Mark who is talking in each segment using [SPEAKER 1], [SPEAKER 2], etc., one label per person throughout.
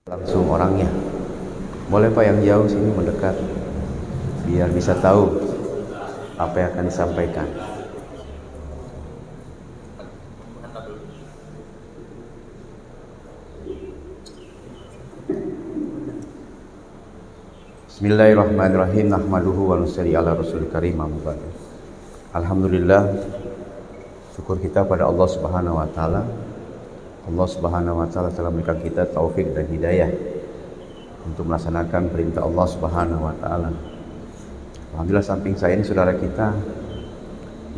[SPEAKER 1] Langsung orangnya. Boleh Pak yang jauh sini mendekat biar bisa tahu apa yang akan disampaikan. Bismillahirrahmanirrahim. Nahmaduhu wa nusalli ala rasulil karim. Alhamdulillah, syukur kita pada Allah Subhanahu wa taala. Allah Subhanahu wa taala telah memberikan kita taufik dan hidayah untuk melaksanakan perintah Allah Subhanahu wa taala. Alhamdulillah, samping saya ini saudara kita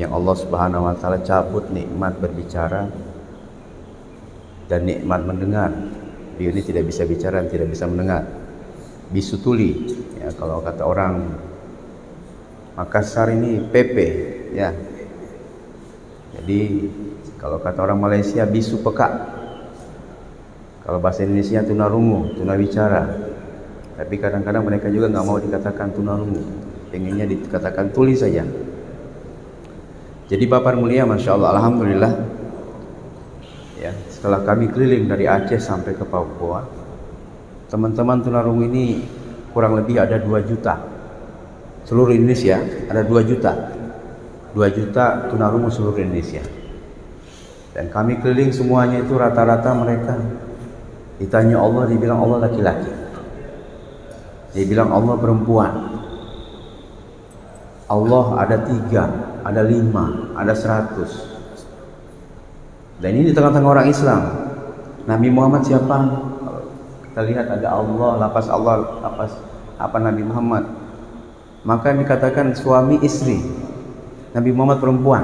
[SPEAKER 1] yang Allah Subhanahu wa taala cabut nikmat berbicara dan nikmat mendengar. Dia ini tidak bisa bicara dan tidak bisa mendengar. Bisu tuli, ya, kalau kata orang Makassar ini pepe, ya. Jadi kalau kata orang Malaysia bisu peka. Kalau bahasa Indonesia tunarungu, tunawicara. Tapi kadang-kadang mereka juga nggak mau dikatakan tunarungu, pengennya dikatakan tuli saja. Jadi Bapak mulia, masya Allah, alhamdulillah. Ya, setelah kami keliling dari Aceh sampai ke Papua, teman-teman tunarungu ini kurang lebih ada 2 juta. Seluruh Indonesia ada 2 juta. 2 juta tunarungu seluruh Indonesia. Dan kami keliling semuanya itu rata-rata mereka ditanya Allah, dibilang Allah laki-laki, dia bilang Allah perempuan. Allah ada 3, ada 5, ada 100. Dan ini di tengah-tengah orang Islam. Nabi Muhammad siapa? Kita lihat ada Allah, lapas Allah, lapas apa Nabi Muhammad. Maka dikatakan suami istri, Nabi Muhammad perempuan.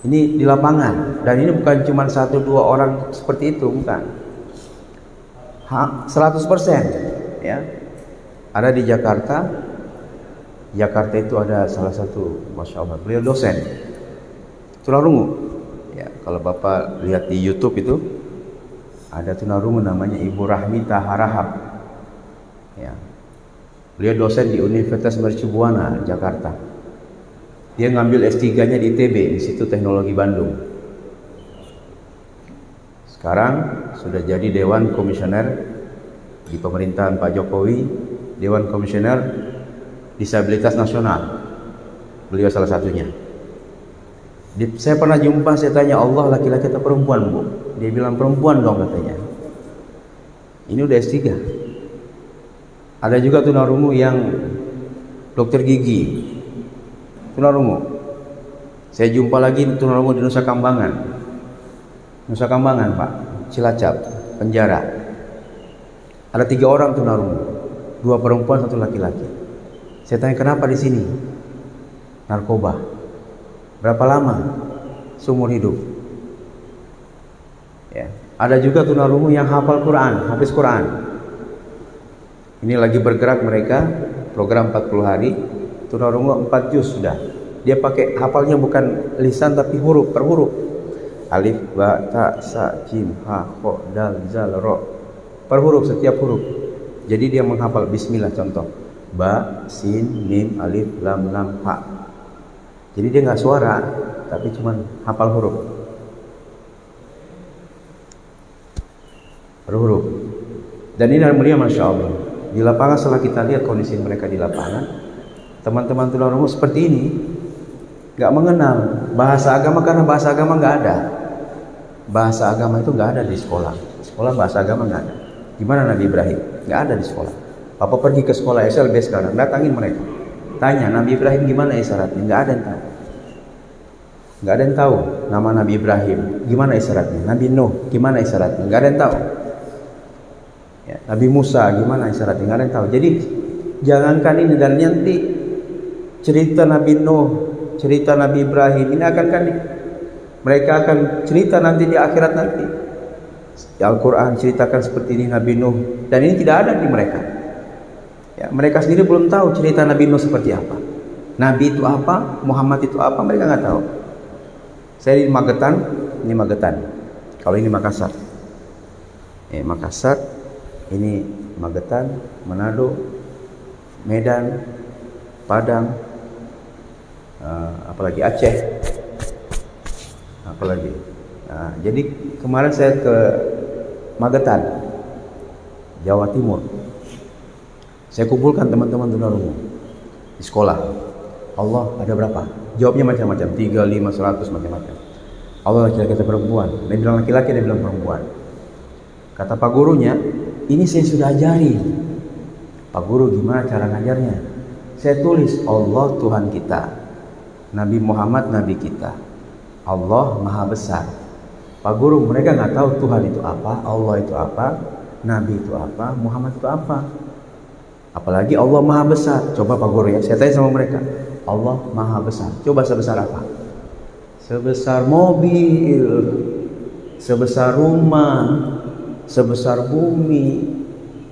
[SPEAKER 1] Ini di lapangan, dan ini bukan cuma 1-2 orang seperti itu, bukan. 100%, ya. Ada di Jakarta. Jakarta itu ada salah satu, masya Allah, beliau dosen tunarungu. Ya, kalau Bapak lihat di YouTube itu ada tunarungu namanya Ibu Rahmita Harahap. Ya. Beliau dosen di Universitas Mercubuana, Jakarta. Dia ngambil S3-nya di ITB, Institut Teknologi Bandung. Sekarang sudah jadi Dewan Komisioner di pemerintahan Pak Jokowi, Dewan Komisioner Disabilitas Nasional. Beliau salah satunya. Saya pernah jumpa, saya tanya Allah laki-laki atau perempuan, Bu? Dia bilang perempuan dong katanya. Ini udah S3. Ada juga tunarungu yang dokter gigi, tunarungu. Saya jumpa lagi tunarungu di Nusa Kambangan. Nusa Kambangan, Pak, Cilacap, penjara. Ada 3 orang tunarungu, 2 perempuan, 1 laki-laki. Saya tanya kenapa di sini? Narkoba. Berapa lama? Seumur hidup. Ya. Ada juga tunarungu yang hafal Quran, hafiz Quran. Ini lagi bergerak mereka, program 40 hari. Tunarungu 4 juz sudah. Dia pakai hafalnya bukan lisan tapi huruf per huruf. Alif, ba, ta, sa, jim, ha, kho, dal, zal, ro. Per huruf, setiap huruf. Jadi dia menghafal bismillah, contoh. Ba, sin, mim, alif, lam, lam, ha. Jadi dia nggak suara, tapi cuma hafal huruf. Per huruf. Dan ini mulia, masya Allah. Di lapangan setelah kita lihat kondisi mereka di lapangan, teman-teman tunarungu seperti ini, nggak mengenal bahasa agama karena bahasa agama nggak ada. Bahasa agama itu nggak ada di sekolah. Sekolah bahasa agama nggak ada. Gimana Nabi Ibrahim? Nggak ada di sekolah. Papa pergi ke sekolah SLB sekarang, datangin mereka. Tanya Nabi Ibrahim gimana isyaratnya? Nggak ada yang tahu. Nggak ada yang tahu nama Nabi Ibrahim. Gimana isyaratnya? Nabi Nuh gimana isyaratnya? Nggak ada yang tahu. Ya, Nabi Musa gimana isyaratnya? Nggak ada yang tahu. Jadi jangankan ini, dan nanti cerita Nabi Nuh, cerita Nabi Ibrahim ini mereka akan cerita nanti di akhirat nanti. Al-Quran ceritakan seperti ini Nabi Nuh, dan ini tidak ada di mereka. Ya, mereka sendiri belum tahu cerita Nabi Nuh seperti apa. Nabi itu apa, Muhammad itu apa, mereka nggak tahu. Saya di Magetan, ini Magetan. Kalau ini Makassar. Makassar, ini Magetan, Manado, Medan, Padang, apalagi Aceh, apalagi. Nah, jadi kemarin saya ke Magetan. Jawa Timur. Saya kumpulkan teman-teman tunarungu di sekolah. Allah ada berapa? Jawabnya macam-macam, 3, 5, 100 macam-macam. Allah laki-laki atau perempuan? Dia bilang laki-laki, dia bilang perempuan. Kata pak gurunya, ini saya sudah ajari. Pak guru, gimana cara ngajarnya? Saya tulis, Allah Tuhan kita, Nabi Muhammad Nabi kita, Allah Maha Besar. Pak guru, mereka nggak tahu Tuhan itu apa, Allah itu apa, Nabi itu apa, Muhammad itu apa. Apalagi Allah Maha Besar. Coba pak guru ya, saya tanya sama mereka, Allah Maha Besar, coba sebesar apa? Sebesar mobil, sebesar rumah, sebesar bumi,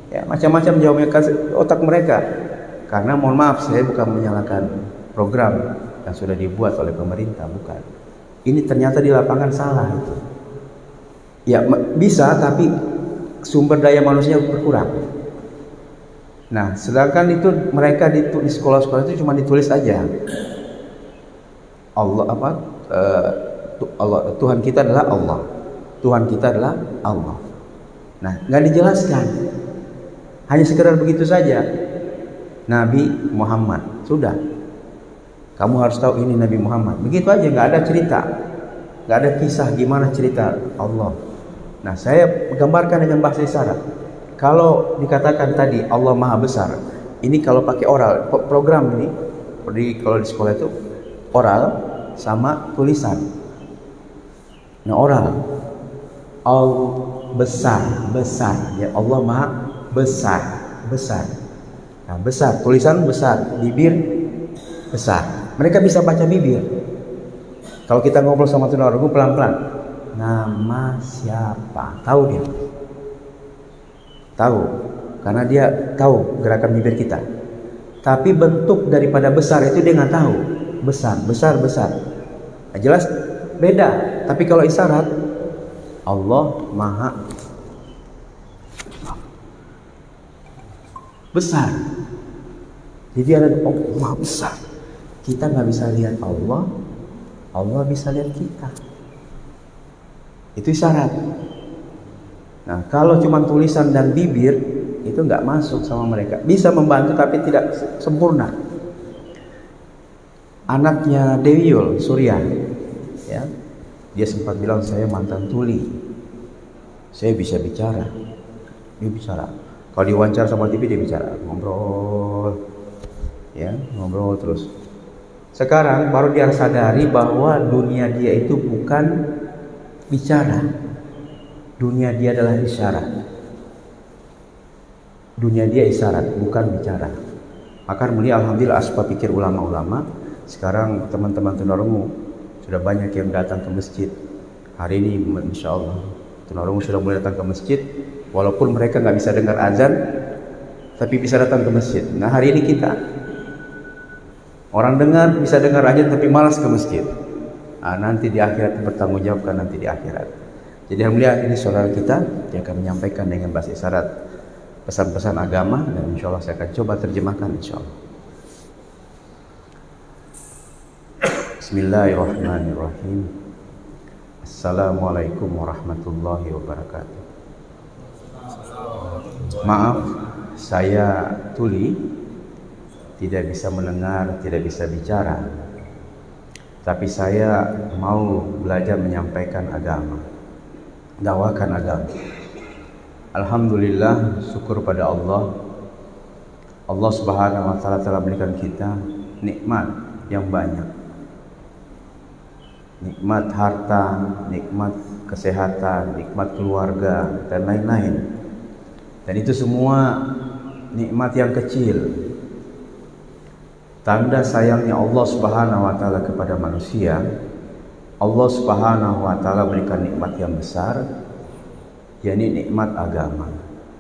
[SPEAKER 1] ya macam-macam jawabnya otak mereka. Karena mohon maaf, saya bukan menyalahkan program yang sudah dibuat oleh pemerintah, bukan. Ini ternyata di lapangan salah itu. Ya bisa, tapi sumber daya manusia berkurang. Nah, sedangkan itu mereka di sekolah-sekolah itu cuma ditulis aja. Allah apa? Allah, Tuhan kita adalah Allah. Tuhan kita adalah Allah. Nah, nggak dijelaskan. Hanya sekedar begitu saja. Nabi Muhammad, sudah. Kamu harus tahu ini Nabi Muhammad. Begitu aja, nggak ada cerita, nggak ada kisah gimana cerita Allah. Nah, saya gambarkan dengan bahasa isyarat. Kalau dikatakan tadi Allah Maha Besar, ini kalau pakai oral, program ini, kalau di sekolah itu oral sama tulisan. Nah, oral, Allah besar, besar, ya Allah Maha Besar, besar. Nah, besar, tulisan besar, bibir besar. Mereka bisa baca bibir. Kalau kita ngobrol sama tunarungu pelan-pelan, nama siapa? Tahu dia. Tahu, karena dia tahu gerakan bibir kita. Tapi bentuk daripada besar itu dia nggak tahu. Besar, besar, besar. Nah, jelas beda. Tapi kalau isyarat, Allah Maha Besar. Jadi ada Allah Maha Besar. Kita nggak bisa lihat Allah, Allah bisa lihat kita. Itu isyarat. Nah, kalau cuma tulisan dan bibir itu nggak masuk sama mereka. Bisa membantu tapi tidak sempurna. Anaknya Dewi Yul, Surya, ya, dia sempat bilang saya mantan tuli. Saya bisa bicara. Dia bicara. Kalau diwawancara sama TV dia bicara, ngobrol, ya, ngobrol terus. Sekarang baru dia sadari bahwa dunia dia itu bukan bicara. Dunia dia adalah isyarat. Dunia dia isyarat, bukan bicara. Maka mulia alhamdulillah asbab pikir ulama-ulama. Sekarang teman-teman tunarungu sudah banyak yang datang ke masjid. Hari ini insya Allah tunarungu sudah mulai datang ke masjid. Walaupun mereka nggak bisa dengar azan, tapi bisa datang ke masjid. Nah, hari ini kita orang bisa dengar azan tapi malas ke masjid. Nah, nanti di akhirat bertanggung jawabkan nanti di akhirat. Jadi alhamdulillah ini saudara kita yang akan menyampaikan dengan bahasa isyarat pesan-pesan agama, dan insya Allah saya akan coba terjemahkan insya Allah. Bismillahirrahmanirrahim. Assalamualaikum warahmatullahi wabarakatuh. Maaf, saya tuli, tidak bisa mendengar, tidak bisa bicara. Tapi saya mau belajar menyampaikan agama, dakwakan agama. Alhamdulillah, syukur pada Allah. Allah Subhanahu wa taala telah berikan kita nikmat yang banyak. Nikmat harta, nikmat kesehatan, nikmat keluarga, dan lain-lain. Dan itu semua nikmat yang kecil. Tanda sayangnya Allah Subhanahu wa taala kepada manusia. Allah Subhanahu wa taala berikan nikmat yang besar, yakni nikmat agama.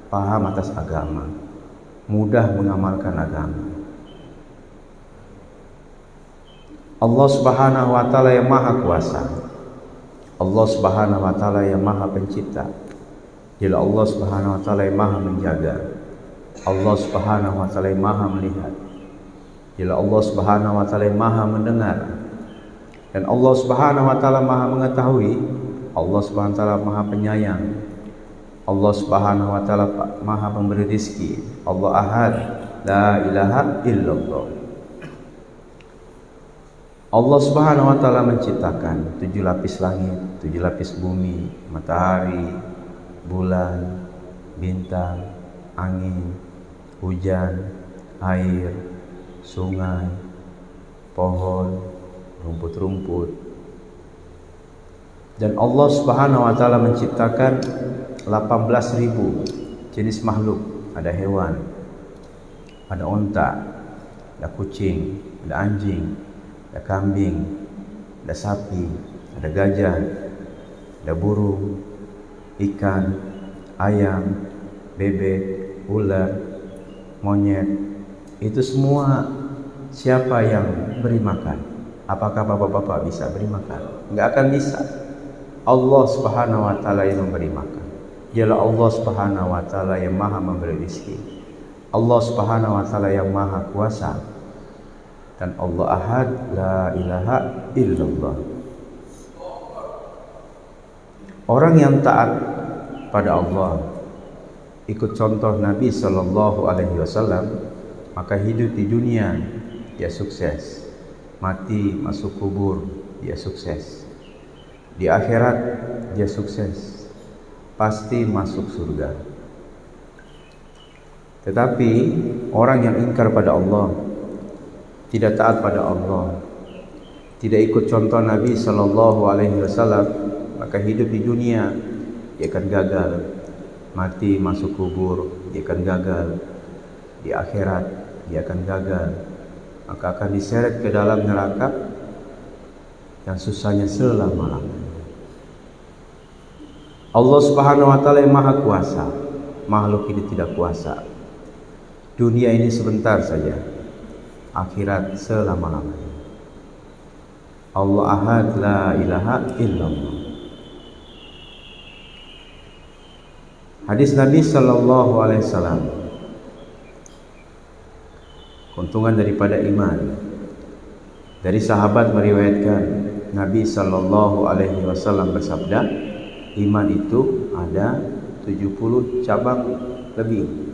[SPEAKER 1] Paham atas agama, mudah mengamalkan agama. Allah Subhanahu wa taala yang Maha Kuasa. Allah Subhanahu wa taala yang Maha Pencipta. Dia Allah Subhanahu wa taala yang Maha menjaga. Allah Subhanahu wa taala yang Maha melihat. Dia Allah Subhanahu wa taala yang Maha mendengar. Dan Allah Subhanahu wa taala Maha mengetahui. Allah Subhanahu wa taala Maha penyayang. Allah Subhanahu wa taala Maha pemberi rizki. Allah Ahad, la ilaha illallah. Allah Subhanahu wa taala menciptakan 7 lapis langit, 7 lapis bumi, matahari, bulan, bintang, angin, hujan, air, sungai, pohon, rumput-rumput. Dan Allah Subhanahu wa taala menciptakan 18.000 jenis makhluk. Ada hewan, ada onta, ada kucing, ada anjing, ada kambing, ada sapi, ada gajah, ada burung, ikan, ayam, bebek, ular, monyet. Itu semua siapa yang beri makan? Apakah bapak-bapak bisa beri makan? Enggak akan bisa. Allah Subhanahu wa taala yang memberi makan. Dialah Allah Subhanahu wa taala yang Maha memberi rezeki. Allah Subhanahu wa taala yang Maha kuasa. Dan Allah Ahad, la ilaha illallah. Orang yang taat pada Allah, ikut contoh Nabi sallallahu alaihi wasallam, maka hidup di dunia dia sukses, mati masuk kubur dia sukses, di akhirat dia sukses, pasti masuk surga. Tetapi orang yang ingkar pada Allah, tidak taat pada Allah, tidak ikut contoh Nabi sallallahu alaihi wasallam, maka hidup di dunia dia akan gagal, mati masuk kubur dia akan gagal, di akhirat dia akan gagal, maka akan diseret ke dalam neraka yang susahnya selama-lamanya. Allah Subhanahu wa taala yang Maha kuasa, makhluk ini tidak kuasa. Dunia ini sebentar saja, akhirat selama-lamanya. Allah Ahad, la ilaha illallah. Hadis Nabi sallallahu alaihi wasallam, keuntungan daripada iman. Dari sahabat meriwayatkan Nabi sallallahu alaihi wasallam bersabda, iman itu ada 70 cabang lebih.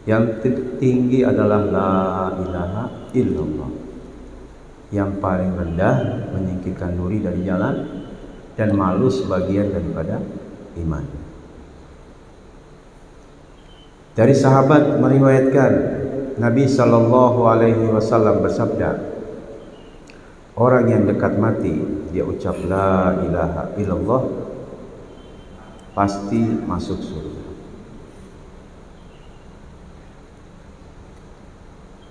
[SPEAKER 1] Yang tertinggi adalah la ilaha illallah. Yang paling rendah menyingkirkan duri dari jalan dan malu sebagian daripada iman. Dari sahabat meriwayatkan Nabi sallallahu alaihi wasallam bersabda, orang yang dekat mati dia ucap la ilaha illallah pasti masuk surga.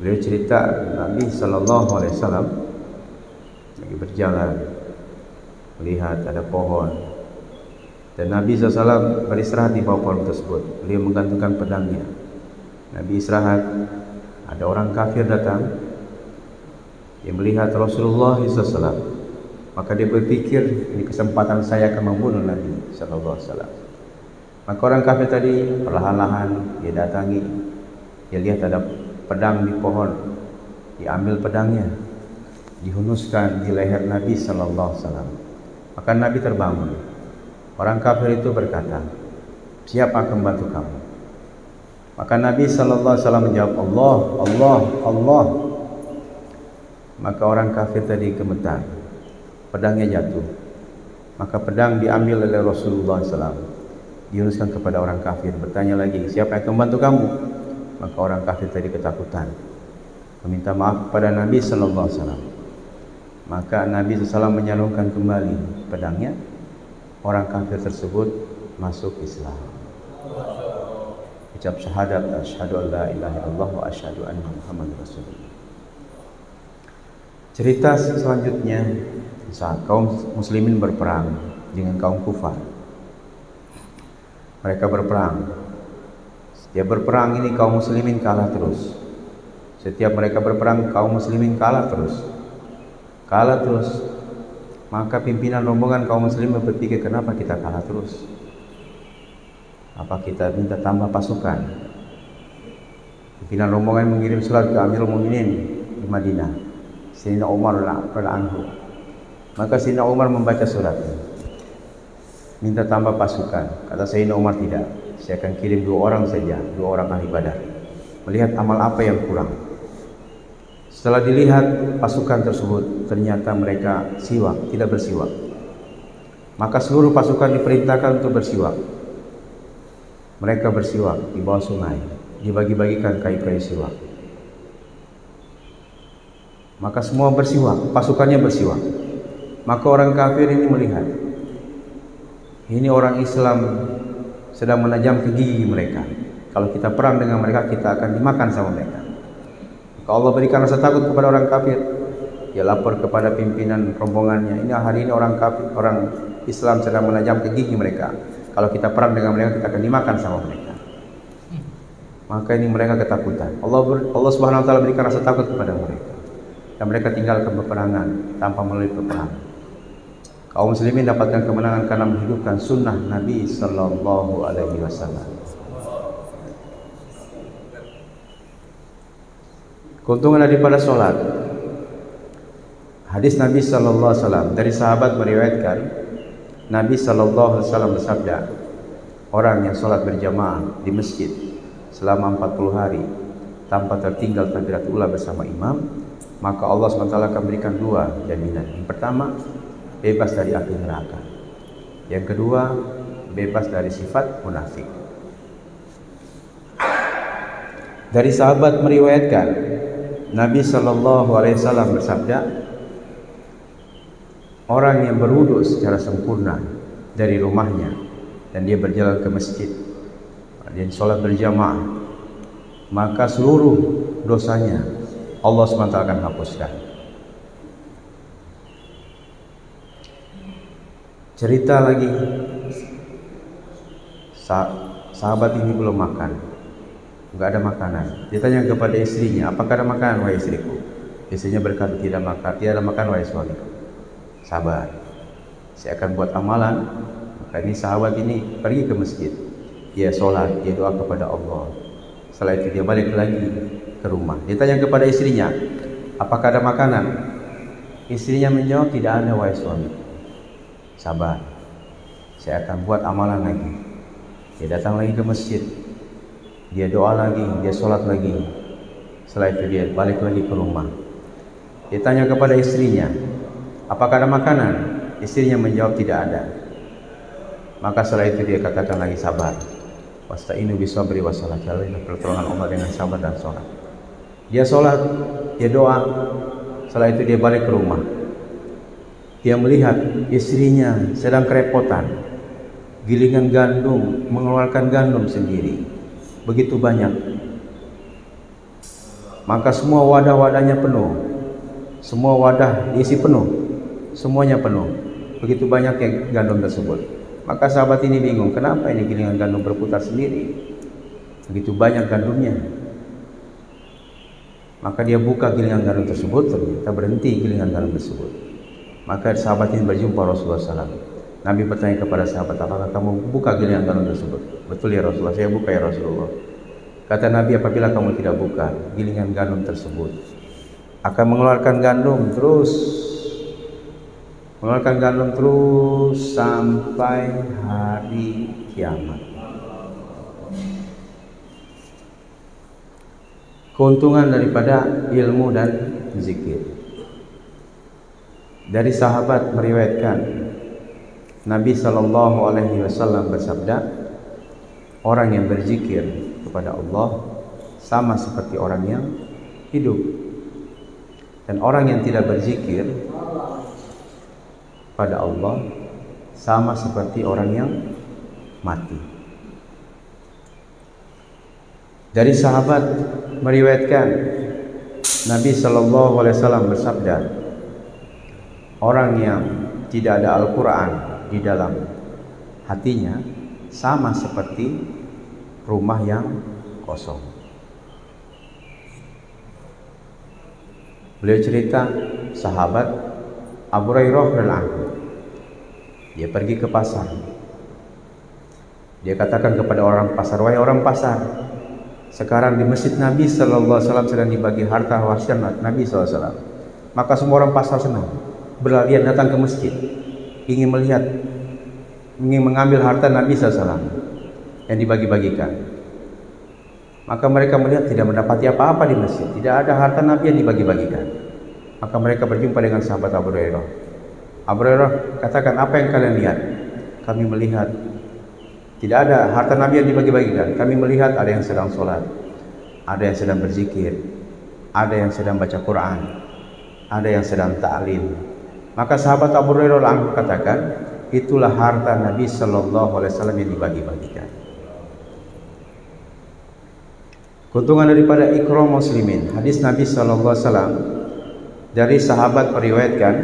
[SPEAKER 1] Beliau cerita Nabi sallallahu alaihi wasallam lagi berjalan melihat ada pohon, dan Nabi SAW beristirahat di bawah pohon tersebut. Beliau menggantungkan pedangnya. Nabi istirahat, ada orang kafir datang, dia melihat Rasulullah SAW, maka dia berpikir ini kesempatan saya akan membunuh Nabi SAW. Maka orang kafir tadi perlahan-lahan dia datangi, dia lihat ada pedang di pohon, diambil pedangnya, dihunuskan di leher Nabi SAW. Maka Nabi terbangun. Orang kafir itu berkata, siapa akan membantu kamu? Maka Nabi SAW menjawab, Allah, Allah, Allah. Maka orang kafir tadi gemetar, pedangnya jatuh. Maka pedang diambil oleh Rasulullah SAW, dihunuskan kepada orang kafir. Bertanya lagi, siapa yang akan membantu kamu? Maka orang kafir tadi ketakutan, meminta maaf kepada Nabi SAW. Maka Nabi SAW menyalurkan kembali pedangnya. Orang kafir tersebut masuk Islam. Ucap syahadat, asyhadu an la ilaha illallah wa asyhadu anna Muhammadar Rasulullah. Cerita selanjutnya, saat kaum muslimin berperang dengan kaum kufar. Mereka berperang. Setiap berperang ini kaum muslimin kalah terus. Setiap mereka berperang kaum muslimin kalah terus. Kalah terus. Maka pimpinan rombongan kaum muslimin berpikir, kenapa kita kalah terus? Apa kita minta tambah pasukan? Pimpinan rombongan mengirim surat ke Amirul Mukminin di Madinah, Sayyidina Umar radhiyallahu anhu. Maka Sayyidina Umar membaca surat. minta tambah pasukan. Kata Sayyidina Umar, tidak, saya akan kirim 2 orang saja, 2 orang ahli Badar, melihat amal apa yang kurang. Setelah dilihat pasukan tersebut, ternyata mereka siwak, tidak bersiwak. Maka seluruh pasukan diperintahkan untuk bersiwak. Mereka bersiwak di bawah sungai, dibagi-bagikan kayu-kayu siwak. Maka semua bersiwak, pasukannya bersiwak. Maka orang kafir ini melihat, ini orang Islam sedang menajam ke gigi mereka. Kalau kita perang dengan mereka, kita akan dimakan sama mereka. Maka Allah berikan rasa takut kepada orang kafir. Dia lapor kepada pimpinan rombongannya, ini hari ini orang kafir, orang Islam sedang menajam ke gigi mereka. Kalau kita perang dengan mereka, kita akan dimakan sama mereka. Maka ini mereka ketakutan. Allah Subhanahu wa taala berikan rasa takut kepada mereka. Dan mereka tinggalkan peperangan tanpa melalui peperangan. Kaum muslimin dapatkan kemenangan karena menghidupkan sunnah Nabi sallallahu alaihi wasallam. Keuntungan daripada solat. Hadis Nabi sallallahu alaihi wasallam dari sahabat meriwayatkan, Nabi sallallahu alaihi wasallam bersabda, orang yang solat berjamaah di masjid selama 40 hari tanpa tertinggal takbiratul ula bersama imam, maka Allah SWT akan berikan 2 jaminan. Yang pertama, bebas dari api neraka. Yang kedua, bebas dari sifat munafik. Dari sahabat meriwayatkan, Nabi sallallahu alaihi wasallam bersabda, orang yang berwudu secara sempurna dari rumahnya dan dia berjalan ke masjid dan sholat berjamaah, maka seluruh dosanya Allah SWT akan hapuskan. Cerita lagi, sahabat ini belum makan, nggak ada makanan. Dia tanya kepada istrinya, apakah ada makanan wahai istriku? Istrinya berkata, tidak ada makan wahai suamiku. Sabar, saya akan buat amalan. Maka ini sahabat ini pergi ke masjid, dia sholat, dia doa kepada Allah. Setelah itu dia balik lagi ke rumah. Dia tanya kepada istrinya, apakah ada makanan? Istrinya menjawab, tidak ada wahai suami. Sabar, saya akan buat amalan lagi. Dia datang lagi ke masjid, dia doa lagi, dia sholat lagi. Setelah itu dia balik lagi ke rumah. Dia tanya kepada istrinya, apakah ada makanan? Istrinya menjawab, tidak ada. Maka setelah itu dia katakan lagi, sabar. Wasta'inu bisabri wassalah. Carilah pertolongan Allah dengan sabar dan sholat. Dia sholat, dia doa. Setelah itu dia balik ke rumah. Dia melihat istrinya sedang kerepotan, gilingan gandum, mengeluarkan gandum sendiri, begitu banyak. Maka semua wadah-wadahnya penuh, semua wadah diisi penuh, semuanya penuh, begitu banyaknya gandum tersebut. Maka sahabat ini bingung, kenapa ini gilingan gandum berputar sendiri, begitu banyak gandumnya. Maka dia buka gilingan gandum tersebut, ternyata berhenti gilingan gandum tersebut. Maka sahabat ini berjumpa Rasulullah SAW. Nabi bertanya kepada sahabat, apakah kamu buka gilingan gandum tersebut? Betul ya Rasulullah, saya buka ya Rasulullah. Kata Nabi, apabila kamu tidak buka gilingan gandum tersebut, akan mengeluarkan gandum terus, mengeluarkan gandum terus sampai hari kiamat. Keuntungan daripada ilmu dan zikir. Dari sahabat meriwayatkan, Nabi sallallahu alaihi wasallam bersabda, orang yang berzikir kepada Allah sama seperti orang yang hidup, dan orang yang tidak berzikir pada Allah sama seperti orang yang mati. Dari sahabat meriwayatkan, Nabi sallallahu alaihi wasallam bersabda, orang yang tidak ada Al-Quran di dalam hatinya sama seperti rumah yang kosong. Beliau cerita, sahabat Abu Hurairah radhiyallahu anhu, dia pergi ke pasar. Dia katakan kepada orang pasar, wahai orang pasar, sekarang di masjid Nabi sallallahu alaihi wasallam sedang dibagi harta warisan Nabi sallallahu alaihi wasallam. Maka semua orang pasar senang, berlarian datang ke masjid, ingin melihat ingin mengambil harta Nabi SAW yang dibagi-bagikan. Maka mereka melihat tidak mendapati apa-apa di masjid, tidak ada harta Nabi yang dibagi-bagikan. Maka mereka berjumpa dengan sahabat Abu Hurairah. Abu Hurairah katakan, apa yang kalian lihat? Kami melihat tidak ada harta Nabi yang dibagi-bagikan. Kami melihat ada yang sedang sholat, ada yang sedang berzikir, ada yang sedang baca Quran, ada yang sedang ta'lim. Maka sahabat Abu Hurairah langsung katakan, itulah harta Nabi Sallallahu Alaihi Wasallam yang dibagi-bagikan. Keuntungan daripada ikram muslimin. Hadis Nabi Sallallahu Alaihi Wasallam dari sahabat meriwayatkan,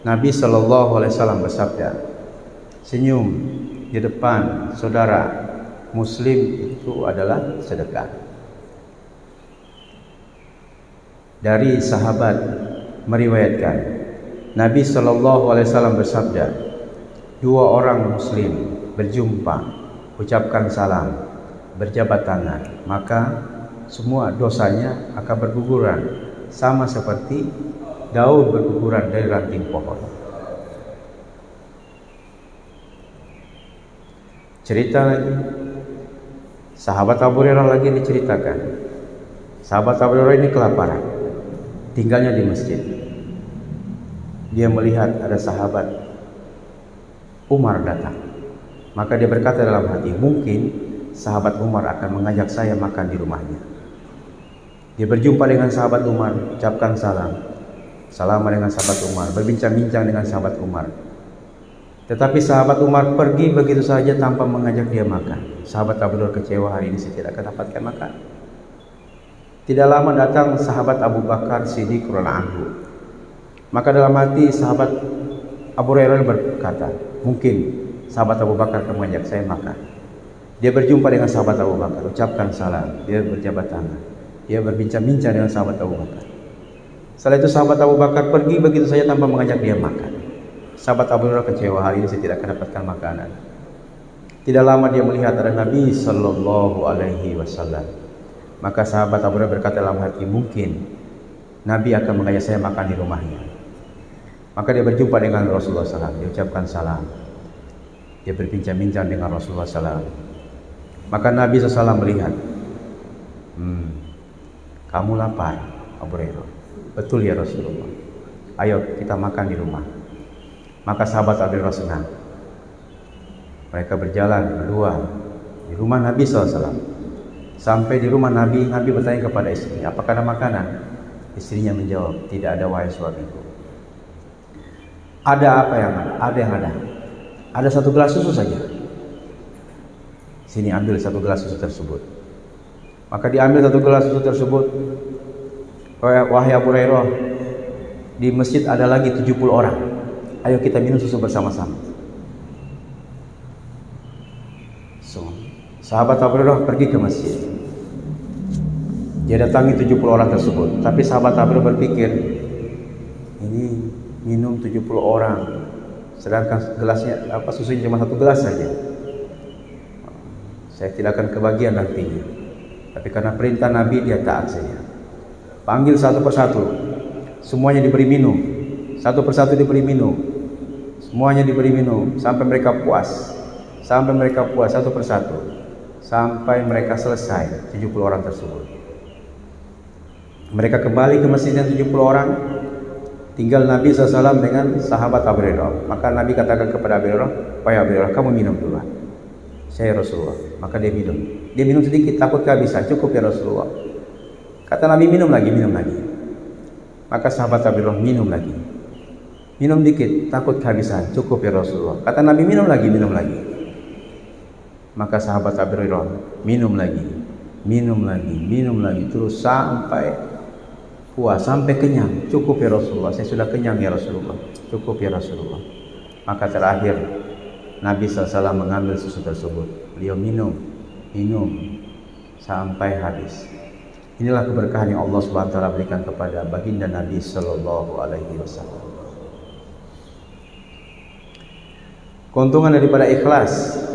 [SPEAKER 1] Nabi Sallallahu Alaihi Wasallam bersabda, senyum di depan saudara muslim itu adalah sedekah. Dari sahabat meriwayatkan, Nabi Sallallahu Alaihi Wasallam bersabda, dua orang muslim berjumpa, ucapkan salam, berjabat tangan, maka semua dosanya akan berguguran, sama seperti daun berguguran dari ranting pohon. Cerita lagi, sahabat Abu Hurairah lagi diceritakan. Sahabat Abu Hurairah ini kelaparan, tinggalnya di masjid. Dia melihat ada sahabat Umar datang, maka dia berkata dalam hati, mungkin sahabat Umar akan mengajak saya makan di rumahnya. Dia berjumpa dengan sahabat Umar, ucapkan salam, salaman dengan sahabat Umar, berbincang-bincang dengan sahabat Umar. Tetapi sahabat Umar pergi begitu saja tanpa mengajak dia makan. Sahabat Abu Hurairah kecewa, hari ini saya tidak akan dapatkan makan. Tidak lama datang sahabat Abu Bakar Siddiq radhiyallahu anhu. Maka dalam hati sahabat Abu Hurairah berkata, mungkin sahabat Abu Bakar akan mengajak saya makan. Dia berjumpa dengan sahabat Abu Bakar, ucapkan salam, dia berjabat tangan, dia berbincang-bincang dengan sahabat Abu Bakar. Setelah itu sahabat Abu Bakar pergi begitu saja tanpa mengajak dia makan. Sahabat Abu Hurairah kecewa, hari ini saya tidak akan dapatkan makanan. Tidak lama dia melihat ada Nabi Sallallahu Alaihi Wasallam. Maka sahabat Abu Hurairah berkata dalam hati, mungkin Nabi akan mengajak saya makan di rumahnya. Maka dia berjumpa dengan Rasulullah SAW, dia ucapkan salam, dia berbincang-bincang dengan Rasulullah SAW. Maka Nabi SAW melihat, kamu lapar Abu Hurairah. Betul ya Rasulullah, ayo kita makan di rumah. Maka sahabat Abu Hurairah senang. Mereka berjalan berdua di rumah Nabi SAW. Sampai di rumah Nabi, Nabi bertanya kepada istrinya, apakah ada makanan? Istrinya menjawab, tidak ada wahai suamiku. Ada apa yang ada? Ada yang ada. Ada satu gelas susu saja. Sini ambil satu gelas susu tersebut. Maka diambil satu gelas susu tersebut. Wahai Abu Hurairah, di masjid ada lagi 70 orang. Ayo kita minum susu bersama-sama. Sahabat Abu Hurairah pergi ke masjid. Dia datangi 70 orang tersebut. Tapi sahabat Abu Hurairah berpikir, ini minum 70 orang, sedangkan gelasnya susunya cuma satu gelas saja. Saya tidak akan kebagian nantinya. Tapi karena perintah Nabi, dia taat saja. Panggil satu persatu, semuanya diberi minum. Satu persatu diberi minum, semuanya diberi minum sampai mereka puas. Sampai mereka puas satu persatu, sampai mereka selesai 70 orang tersebut. Mereka kembali ke masjid yang 70 orang. Tinggal Nabi SAW dengan sahabat Abu Hurairah. Maka Nabi katakan kepada Abu Hurairah, wahai Abu Hurairah, kamu minum dulu. Saya Rasulullah. Maka dia minum. Dia minum sedikit, takut kehabisan. Cukup ya Rasulullah. Kata Nabi, minum lagi, minum lagi. Maka sahabat Abu Hurairah minum lagi. Minum dikit, takut kehabisan. Cukup ya Rasulullah. Kata Nabi, minum lagi, minum lagi. Maka sahabat Abu Hurairah minum lagi, minum lagi, minum lagi, terus sampai puas, sampai kenyang. Cukup ya Rasulullah, saya sudah kenyang ya Rasulullah. Cukup ya Rasulullah. Maka terakhir Nabi SAW mengambil susu tersebut. Beliau minum, minum sampai habis. Inilah keberkahan yang Allah Subhanahu wa taala berikan kepada baginda Nabi Sallallahu Alaihi Wasallam. Keuntungan daripada ikhlas.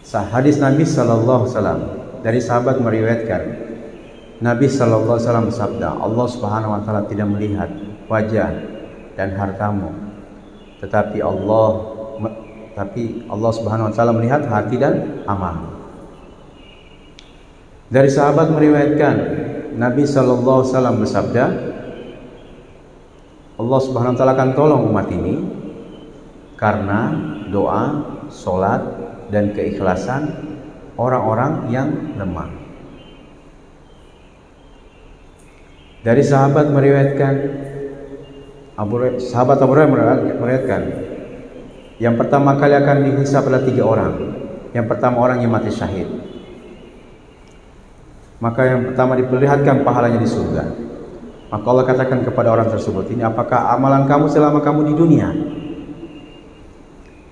[SPEAKER 1] Hadis Nabi Sallallahu Alaihi Wasallam dari sahabat meriwayatkan, Nabi Sallallahu Alaihi Wasallam bersabda, Allah Subhanahu Wa Taala tidak melihat wajah dan hartamu, tetapi Allah tapi Allah Subhanahu wa taala melihat hati dan amal. Dari sahabat meriwayatkan Nabi sallallahu alaihi wasallam bersabda, Allah Subhanahu wa taala akan tolong umat ini karena doa, salat dan keikhlasan orang-orang yang lemah. Dari sahabat meriwayatkan sahabat Abu Hurairah meriwayatkan yang pertama kali akan dihisab adalah 3 orang. Yang pertama orang yang mati syahid. Maka yang pertama diperlihatkan pahalanya di surga. Maka Allah katakan kepada orang tersebut, ini apakah amalan kamu selama kamu di dunia?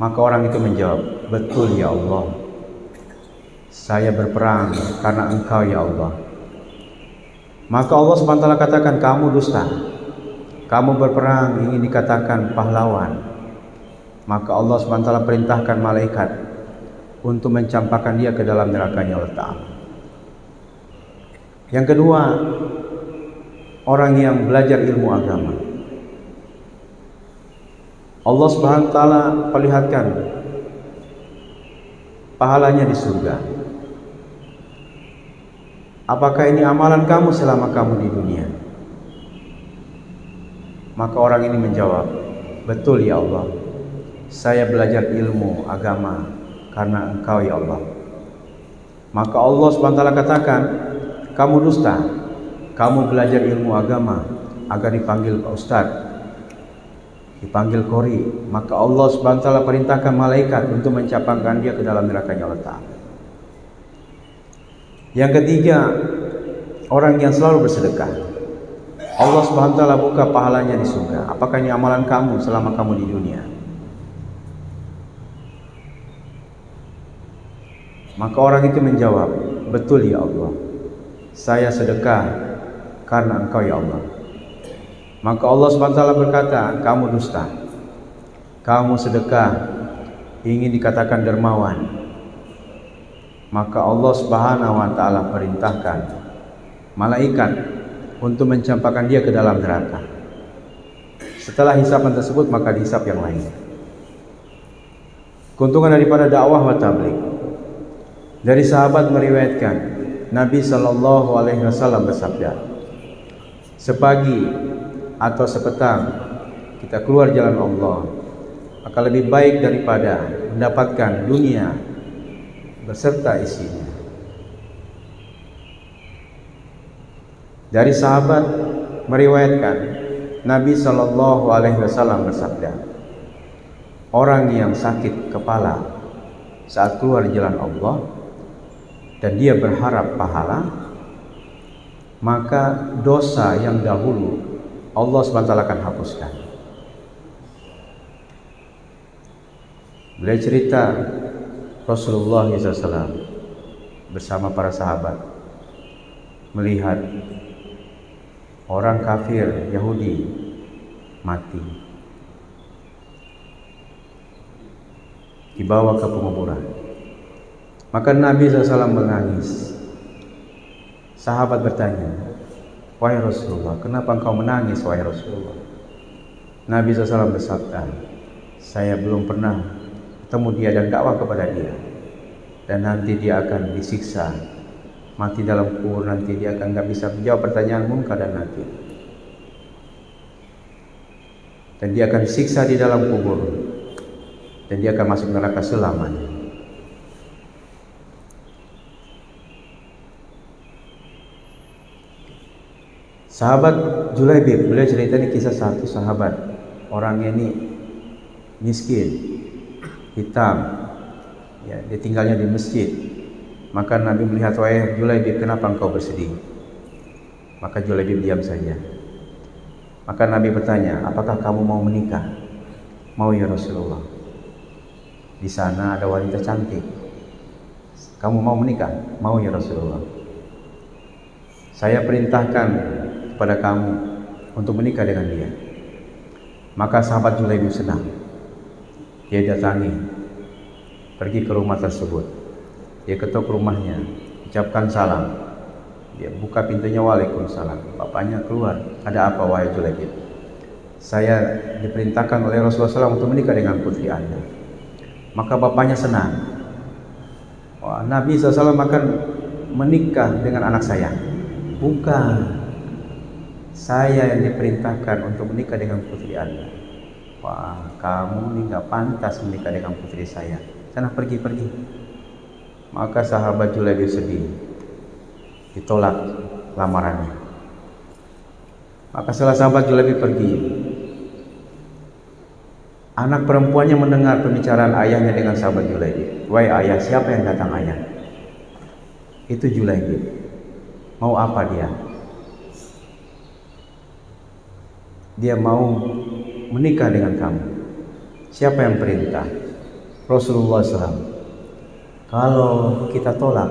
[SPEAKER 1] Maka orang itu menjawab, betul ya Allah, saya berperang karena Engkau ya Allah. Maka Allah SWT katakan, kamu dusta, kamu berperang ingin dikatakan pahlawan. Maka Allah SWT perintahkan malaikat untuk mencampakkan dia ke dalam nerakanya Allah Ta'ala. Yang kedua, orang yang belajar ilmu agama. Allah Subhanahu wa taala perlihatkan pahalanya di surga. Apakah ini amalan kamu selama kamu di dunia? Maka orang ini menjawab, betul ya Allah, saya belajar ilmu agama karena Engkau ya Allah. Maka Allah Subhanahu wa taala katakan, kamu dusta, kamu belajar ilmu agama agar dipanggil Pak Ustaz, dipanggil Qori. Maka Allah Subhanahu wa taala perintahkan malaikat untuk mencampakkan dia ke dalam nerakanya Allah Ta'ala. Yang ketiga, orang yang selalu bersedekah. Allah Subhanahu wa taala buka pahalanya di surga. Apakah ini amalan kamu selama kamu di dunia? Maka orang itu menjawab, betul ya Allah, saya sedekah karena Engkau ya Allah. Maka Allah SWT berkata, kamu dusta, kamu sedekah ingin dikatakan dermawan. Maka Allah Subhanahu wa taala perintahkan malaikat untuk mencampakkan dia ke dalam neraka. Setelah hisapan tersebut maka dihisap yang lain. Keuntungan daripada dakwah wa tabligh. Dari sahabat meriwayatkan Nabi sallallahu alaihi wasallam bersabda, sepagi atau sepetang kita keluar jalan Allah, maka lebih baik daripada mendapatkan dunia beserta isinya. Dari sahabat meriwayatkan Nabi sallallahu alaihi wasallam bersabda, orang yang sakit kepala saat keluar jalan Allah dan dia berharap pahala, maka dosa yang dahulu Allah SWT akan hapuskan. Beliau cerita Rasulullah SAW bersama para sahabat melihat orang kafir Yahudi mati, dibawa ke penguburan. Maka Nabi SAW menangis. Sahabat bertanya, wahai Rasulullah, kenapa engkau menangis wahai Rasulullah? Nabi SAW bersabda, saya belum pernah ketemu dia dan dakwah kepada dia, dan nanti dia akan disiksa, mati dalam kubur, nanti dia akan gak bisa menjawab pertanyaan munkar dan nakir, dan dia akan disiksa di dalam kubur, dan dia akan masuk neraka selamanya. Sahabat Julaibib, beliau cerita ini kisah satu sahabat, orangnya ini miskin, hitam, ya, dia tinggalnya di masjid. Maka Nabi melihat, wahai Julaibib, kenapa engkau bersedih? Maka Julaibib diam saja. Maka Nabi bertanya, apakah kamu mau menikah? Mau ya Rasulullah. Di sana ada wanita cantik. Kamu mau menikah? Mau ya Rasulullah. Saya perintahkan kepada kamu untuk menikah dengan dia. Maka sahabat Julaibib senang. Dia datangi, pergi ke rumah tersebut. Dia ketuk rumahnya, ucapkan salam. Dia buka pintunya, waalaikumsalam. Bapaknya keluar, ada apa wahai Julaibib? Saya diperintahkan oleh Rasulullah SAW untuk menikah dengan putri Anda. maka bapaknya senang. Wah, Nabi SAW akan menikah dengan anak saya. Bukan, saya yang diperintahkan untuk menikah dengan putri Anda. Wah, kamu ini gak pantas menikah dengan putri saya. Sana pergi. Maka sahabat Julaibib sedih, ditolak lamarannya. Maka setelah sahabat Julaibib pergi, anak perempuannya mendengar pembicaraan ayahnya dengan sahabat Julaibib. Wahai ayah, siapa yang datang ayah? Itu Julaibib. Mau apa dia? Dia mau menikah dengan kamu. Siapa yang perintah? Rasulullah SAW. Kalau kita tolak,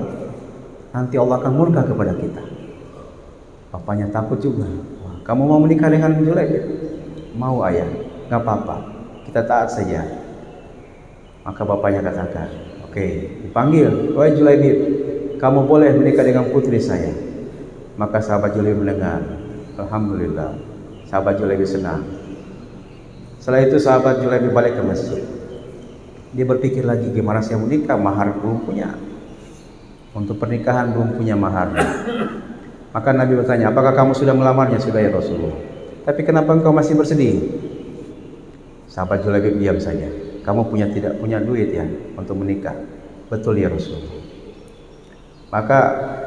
[SPEAKER 1] nanti Allah akan murka kepada kita. Bapaknya takut juga. Wah, kamu mau menikah dengan Julaibib? Mau ayah, gak apa-apa, kita taat saja. Maka bapaknya katakan, oke, dipanggil, wahai Julaibib, kamu boleh menikah dengan putri saya. Maka sahabat Julaibib mendengar, alhamdulillah, sahabat Julaibib senang. Setelah itu sahabat Julaibib balik ke masjid. Dia berpikir lagi, gimana saya menikah, mahar belum punya. Untuk pernikahan belum punya mahar. Maka Nabi bertanya, apakah kamu sudah melamarnya? Sudah ya Rasulullah. Tapi kenapa engkau masih bersedih? Sahabat Julaibib diam saja. Kamu tidak punya duit ya untuk menikah? Betul ya Rasulullah. Maka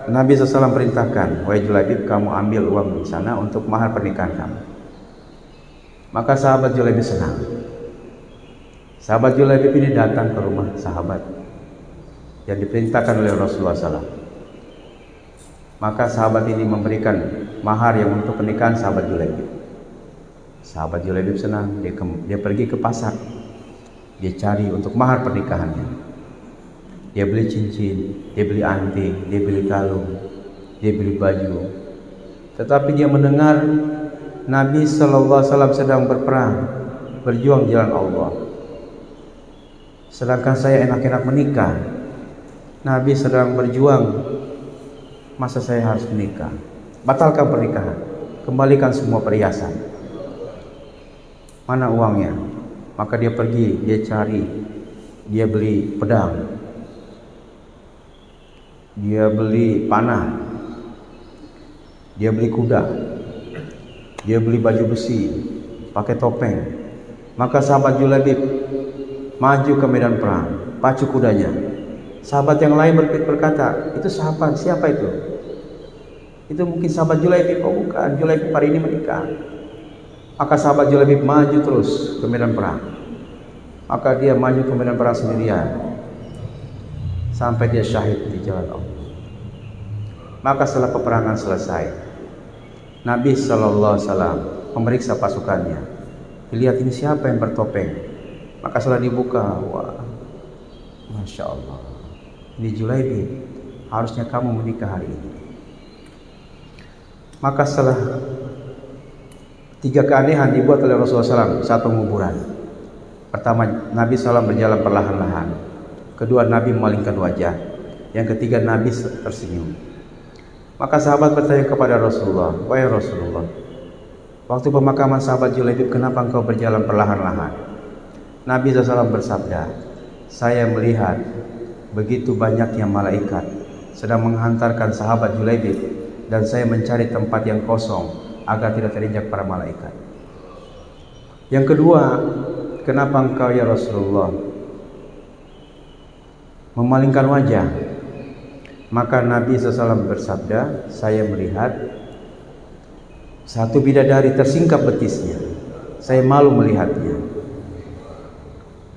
[SPEAKER 1] Nabi SAW perintahkan, wahai Julaibib, kamu ambil uang di sana untuk mahar pernikahan kamu. Maka sahabat Julaibib senang. Sahabat Julaibib ini datang ke rumah sahabat yang diperintahkan oleh Rasulullah SAW. Maka sahabat ini memberikan mahar yang untuk pernikahan sahabat Julaibib. Sahabat Julaibib senang, dia pergi ke pasar, dia cari untuk mahar pernikahannya. Dia beli cincin, dia beli anting, dia beli kalung, dia beli baju. Tetapi dia mendengar Nabi SAW sedang berperang, berjuang di jalan Allah. Sedangkan saya enak-enak menikah. Nabi sedang berjuang, masa saya harus menikah? Batalkan pernikahan, kembalikan semua perhiasan. Mana uangnya? Maka dia pergi, dia cari, dia beli pedang, dia beli panah, dia beli kuda, dia beli baju besi, pakai topeng. Maka sahabat Julaibib maju ke medan perang, pacu kudanya. Sahabat yang lain berkata, itu sahabat siapa itu? Itu mungkin sahabat Julaibib. Oh bukan, Julaibib hari ini menikah. Maka sahabat Julaibib maju terus ke medan perang. Maka dia maju ke medan perang sendirian sampai dia syahid di jalan Allah. Maka setelah peperangan selesai, Nabi SAW memeriksa pasukannya. Dilihat ini siapa yang bertopeng. Maka setelah dibuka, wah, Masya Allah, ini Julaibib, harusnya kamu menikah hari ini. Maka setelah 3 keanehan dibuat oleh Rasulullah SAW saat penguburan. Pertama, Nabi SAW berjalan perlahan-lahan. Kedua, Nabi memalingkan wajah. Yang ketiga, Nabi tersenyum. Maka sahabat bertanya kepada Rasulullah, wahai Rasulullah, waktu pemakaman sahabat Julaibib, kenapa engkau berjalan perlahan-lahan? Nabi SAW bersabda, saya melihat begitu banyaknya malaikat sedang menghantarkan sahabat Julaibib, dan saya mencari tempat yang kosong agar tidak terinjak para malaikat. Yang kedua, kenapa engkau ya Rasulullah memalingkan wajah? Maka Nabi SAW bersabda, saya melihat satu bidadari tersingkap betisnya, saya malu melihatnya.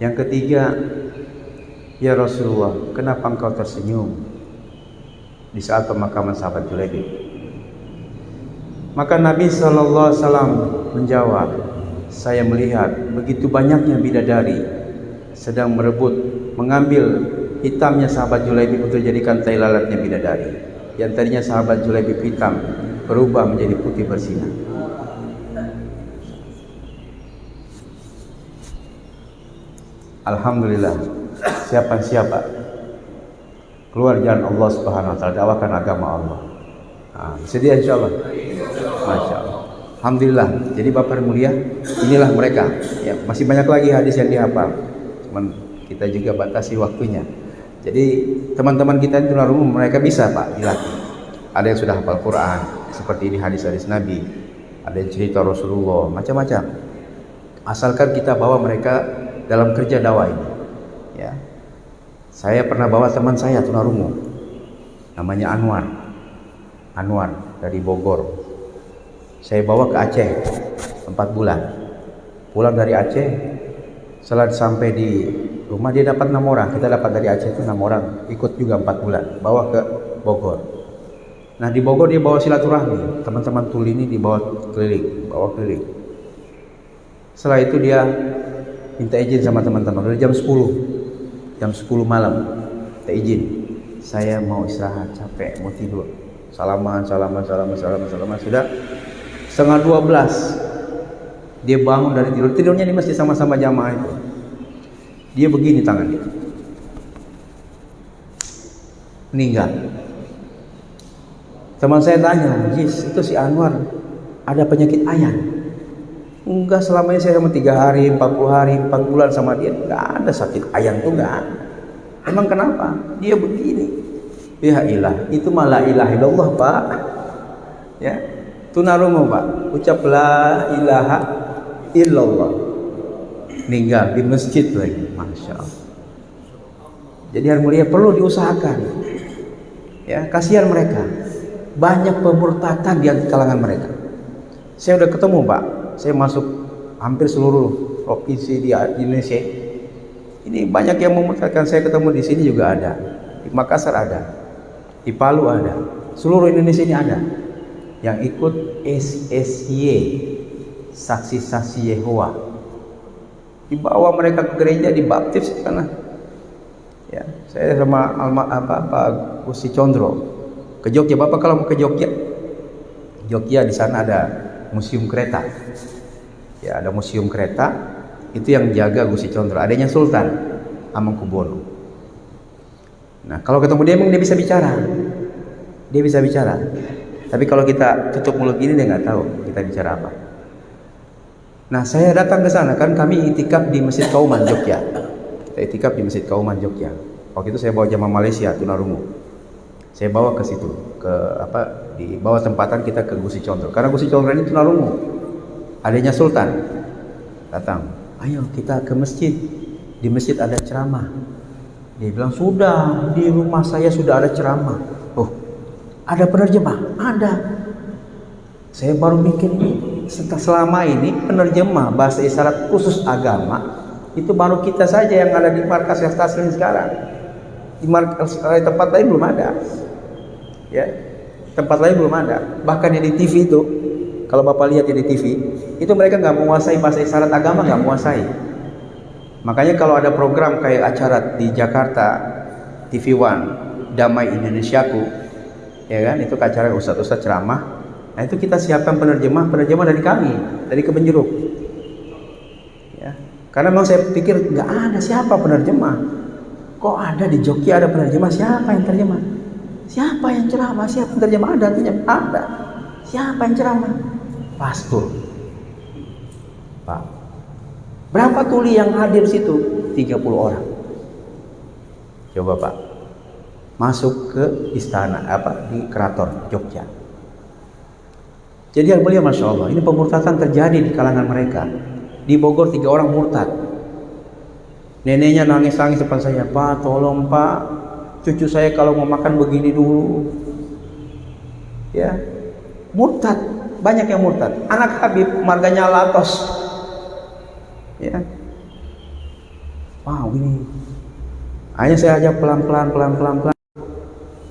[SPEAKER 1] Yang ketiga, ya Rasulullah, kenapa engkau tersenyum di saat pemakaman sahabat Julaibib? Maka Nabi SAW menjawab, saya melihat begitu banyaknya bidadari sedang mengambil hitamnya sahabat Julaibib untuk dijadikan tai lalatnya bidadari. Yang tadinya sahabat Julaibib hitam berubah menjadi putih bersinar. Alhamdulillah, siapa keluar jalan Allah Subhanahu wa taala, dakwakan agama Allah. Sedia insyaallah. Masyaallah. Alhamdulillah. Jadi Bapak yang mulia, inilah mereka. Ya, masih banyak lagi hadis yang dihafal. Cuman kita juga batasi waktunya. Jadi teman-teman kita itu tunarungu mereka bisa Pak dilatih. Ada yang sudah hafal Quran seperti ini hadis-hadis Nabi, ada yang cerita Rasulullah, macam-macam. Asalkan kita bawa mereka dalam kerja dakwah ini. Ya. Saya pernah bawa teman saya tunarungu, namanya Anwar dari Bogor. Saya bawa ke Aceh 4 bulan. Pulang dari Aceh, setelah sampai di rumah dia dapat 6 orang. Kita dapat dari Aceh itu 6 orang, ikut juga 4 bulan, bawa ke Bogor. Nah di Bogor dia bawa silaturahmi, teman-teman tuli ini dibawa bawa keliling. Setelah itu dia minta izin sama teman-teman, udah jam 10 malam, minta izin. Saya mau istirahat, capek, mau tidur. Salaman. Sudah setengah 12 dia bangun dari tidurnya di masjid sama-sama jamaah itu. Dia begini tangannya, meninggal. Teman saya tanya, Jis, itu si Anwar ada penyakit ayan? Enggak, selama ini saya sama 3 hari, 40 hari, 4 bulan sama dia, enggak ada sakit ayan tuh, enggak ada. Emang kenapa? Dia begini. Ya ilah, itu malah ilaha illallah Pak. Ya, tunarungu Pak, ucap la ilaha illallah. Meninggal di masjid lagi, masya Allah. Jadi yang mulia perlu diusahakan. Ya, kasihan mereka. Banyak pemurtatan di kalangan mereka. Saya udah ketemu Pak, saya masuk hampir seluruh provinsi di Indonesia. Ini banyak yang memurtadkan. Saya ketemu di sini juga ada, di Makassar ada, di Palu ada, seluruh Indonesia ini ada yang ikut SSY, saksi-saksi Yehova. Dibawa mereka ke gereja, dibaptis di sana. Ya, saya sama Pak Gusti Condro ke Jogja. Bapak kalau mau ke Jogja di sana ada museum kereta. Ya, ada museum kereta. Itu yang jaga Gusti Condro, adanya Sultan Hamengkubuwono. Nah, kalau ketemu dia emang dia bisa bicara. Dia bisa bicara. Tapi kalau kita tutup mulut gini dia nggak tahu kita bicara apa. Nah, saya datang ke sana kan, kami itikaf di Masjid Kauman Jogja. Kita itikaf di Masjid Kauman Jogja. Waktu itu saya bawa jamaah Malaysia tunarungu. Saya bawa ke situ, di bawah tempatan kita ke Gusti Condro. Karena Gusti Condro ini tunarungu, adanya Sultan. Datang, ayo kita ke masjid. Di masjid ada ceramah. Dia bilang, sudah, di rumah saya sudah ada ceramah. Oh, ada penerjemah? Ada. Saya baru bikin nih. Selama ini penerjemah bahasa isyarat khusus agama itu baru kita saja yang ada di markas yang taslim sekarang. Di tempat lain belum ada. Ya, tempat lain belum ada. Bahkan yang di TV itu, kalau Bapak lihat yang di TV, itu mereka nggak menguasai bahasa isyarat agama, nggak menguasai. Makanya kalau ada program kayak acara di Jakarta, TV One, Damai Indonesiaku, ya kan, itu acara ustadz-ustadz ceramah. Nah itu kita siapkan penerjemah dari kami, dari Kebenjeruk. Ya, karena memang saya pikir nggak ada siapa penerjemah. Kok ada di Jogja ada penerjemah? Siapa yang terjemah? Siapa yang ceramah? Siapa yang terjemah? Ada. Siapa yang ceramah? Pastor. Pak. Berapa tuli yang hadir situ? 30 orang. Coba Pak. Masuk ke istana di keraton Jogja. Jadi yang mulia, masya Allah, ini pemurtadan terjadi di kalangan mereka. Di Bogor 3 orang murtad. Neneknya nangis-nangis depan saya, Pak, tolong Pak, cucu saya kalau mau makan begini dulu. Ya, murtad, banyak yang murtad. Anak Habib, marganya Latos. Ya, wow ini. Hanya saya ajak pelan-pelan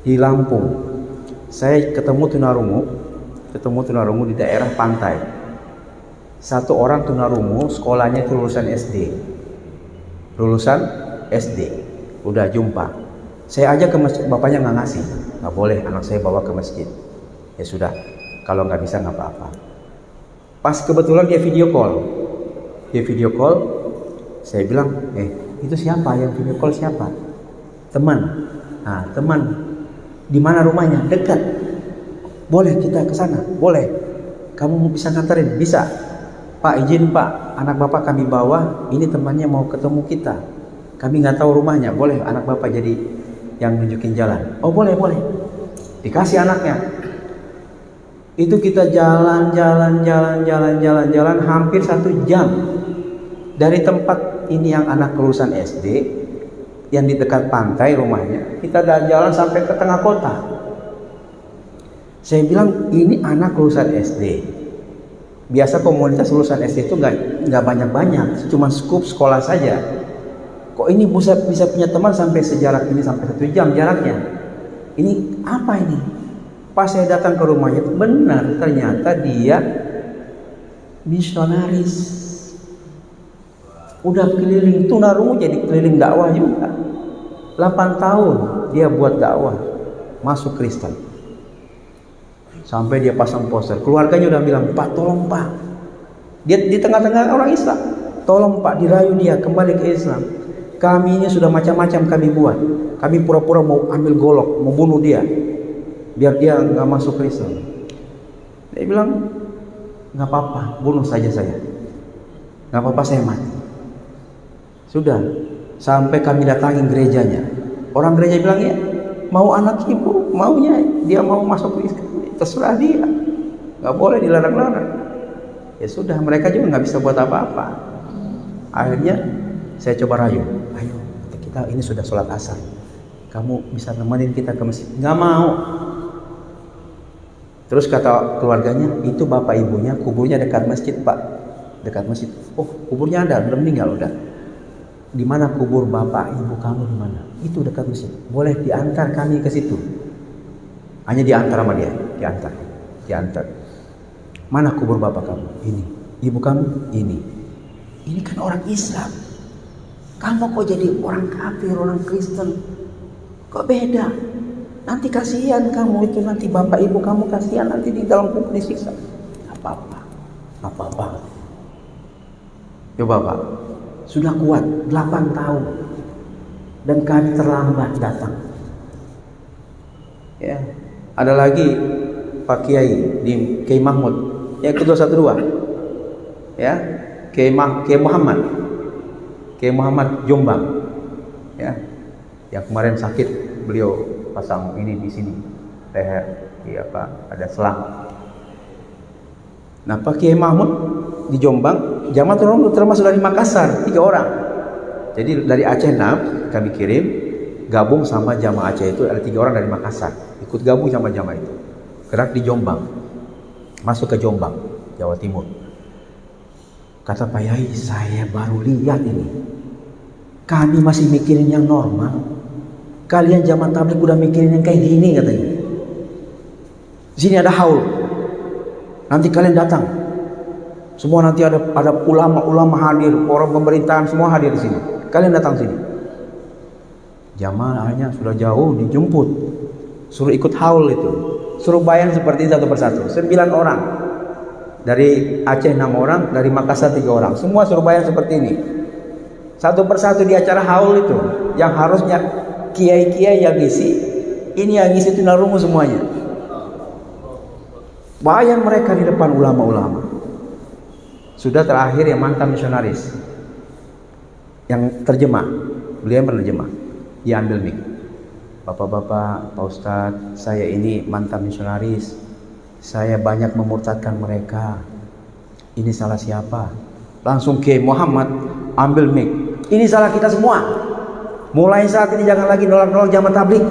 [SPEAKER 1] di Lampung. Saya ketemu tunarungu di daerah pantai. Satu orang tunarungu, sekolahnya itu lulusan SD, udah jumpa. Saya ajak ke masjid, bapaknya nggak ngasih, nggak boleh anak saya bawa ke masjid. Ya sudah, kalau nggak bisa nggak apa-apa. Pas kebetulan dia video call, saya bilang, itu siapa yang video call siapa? Teman. Nah, teman, di mana rumahnya? Dekat. Boleh kita ke sana? Boleh. Kamu bisa nganterin? Bisa. Pak, izin Pak, anak Bapak kami bawa, ini temannya mau ketemu kita. Kami nggak tahu rumahnya, boleh anak bapak jadi yang nunjukin jalan? Oh boleh, boleh. Dikasih anaknya. Itu kita jalan hampir 1 jam dari tempat ini yang anak lulusan SD yang di dekat pantai rumahnya. Kita jalan sampai ke tengah kota. Saya bilang ini anak lulusan SD. Biasa komunitas lulusan SD itu nggak banyak-banyak, cuma skup sekolah saja. Kok ini bisa punya teman sampai sejarak ini, sampai 1 jam jaraknya? Ini apa ini? Pas saya datang ke rumahnya, benar ternyata dia misionaris. Udah keliling tunarungu, jadi keliling dakwah juga. 8 tahun dia buat dakwah, masuk Kristen. Sampai dia pasang poster. Keluarganya udah bilang, Pak tolong Pak. Dia di tengah-tengah orang Islam. Tolong Pak, dirayu dia kembali ke Islam. Kami ini sudah macam-macam kami buat. Kami pura-pura mau ambil golok, mau bunuh dia, biar dia nggak masuk Kristen. Dia bilang, nggak apa-apa, bunuh saja saya. Nggak apa-apa saya mati. Sudah, sampai kami datangin gerejanya. Orang gereja bilang, ya mau anak ibu, maunya dia mau masuk Kristen. Terserah dia, nggak boleh dilarang-larang. Ya sudah, mereka juga nggak bisa buat apa-apa. Akhirnya saya coba rayu, ayo kita ini sudah sholat asar, kamu bisa nemenin kita ke masjid. Nggak mau. Terus kata keluarganya, itu bapak ibunya kuburnya dekat masjid Pak, dekat masjid. Oh kuburnya ada, belum meninggal udah. Di mana kubur bapak ibu kamu di mana? Itu dekat masjid. Boleh diantar kami ke situ. Hanya diantar sama dia, diantar. Mana kubur bapak kamu? Ini. Ibu kamu? Ini. Ini kan orang Islam. Kamu kok jadi orang kafir, orang Kristen? Kok beda? Nanti kasihan kamu itu, nanti bapak ibu kamu kasihan, nanti di dalam kubur disiksa. Apa-apa. Coba Pak, sudah kuat 8 tahun dan kami terlambat datang. Ya, ada lagi Pak Kiai di Kiai Mahmud, yang kedua 12, ya, Kiai Muhammad Jombang, ya, yang kemarin sakit, beliau pasang ini di sini leher, ada selang. Nah Pak Kiai Mahmud di Jombang, jamaah termasuk dari Makassar 3 orang. Jadi dari Aceh 6 kami kirim, gabung sama jamaah Aceh itu ada 3 orang dari Makassar, ikut gabung sama jamaah itu, gerak di Jombang, masuk ke Jombang, Jawa Timur. Kata Pak Yai, saya baru lihat ini, kami masih mikirin yang normal, kalian zaman tabligh udah mikirin yang kayak gini katanya. Di sini ada haul, nanti kalian datang, semua nanti ada ulama-ulama hadir, orang pemerintahan semua hadir di sini, kalian datang sini. Jamaahnya sudah jauh dijemput, suruh ikut haul itu, suruh bayang seperti satu persatu, 9 orang. Dari Aceh 6 orang, dari Makassar 3 orang, semua suruh bayang seperti ini. Satu persatu di acara haul itu, yang harusnya kiai-kiai yang ngisi, ini yang ngisi tunarungu semuanya. Bayang mereka di depan ulama-ulama. Sudah terakhir yang mantan misionaris, yang terjemah, beliau menerjemah, dia ambil mic. Bapak-bapak, Pak Ustadz, saya ini mantan misionaris, saya banyak memurtadkan mereka. Ini salah siapa? Langsung Kiai Muhammad ambil mic. Ini salah kita semua. Mulai saat ini jangan lagi nolak-nolak jamaah tabligh.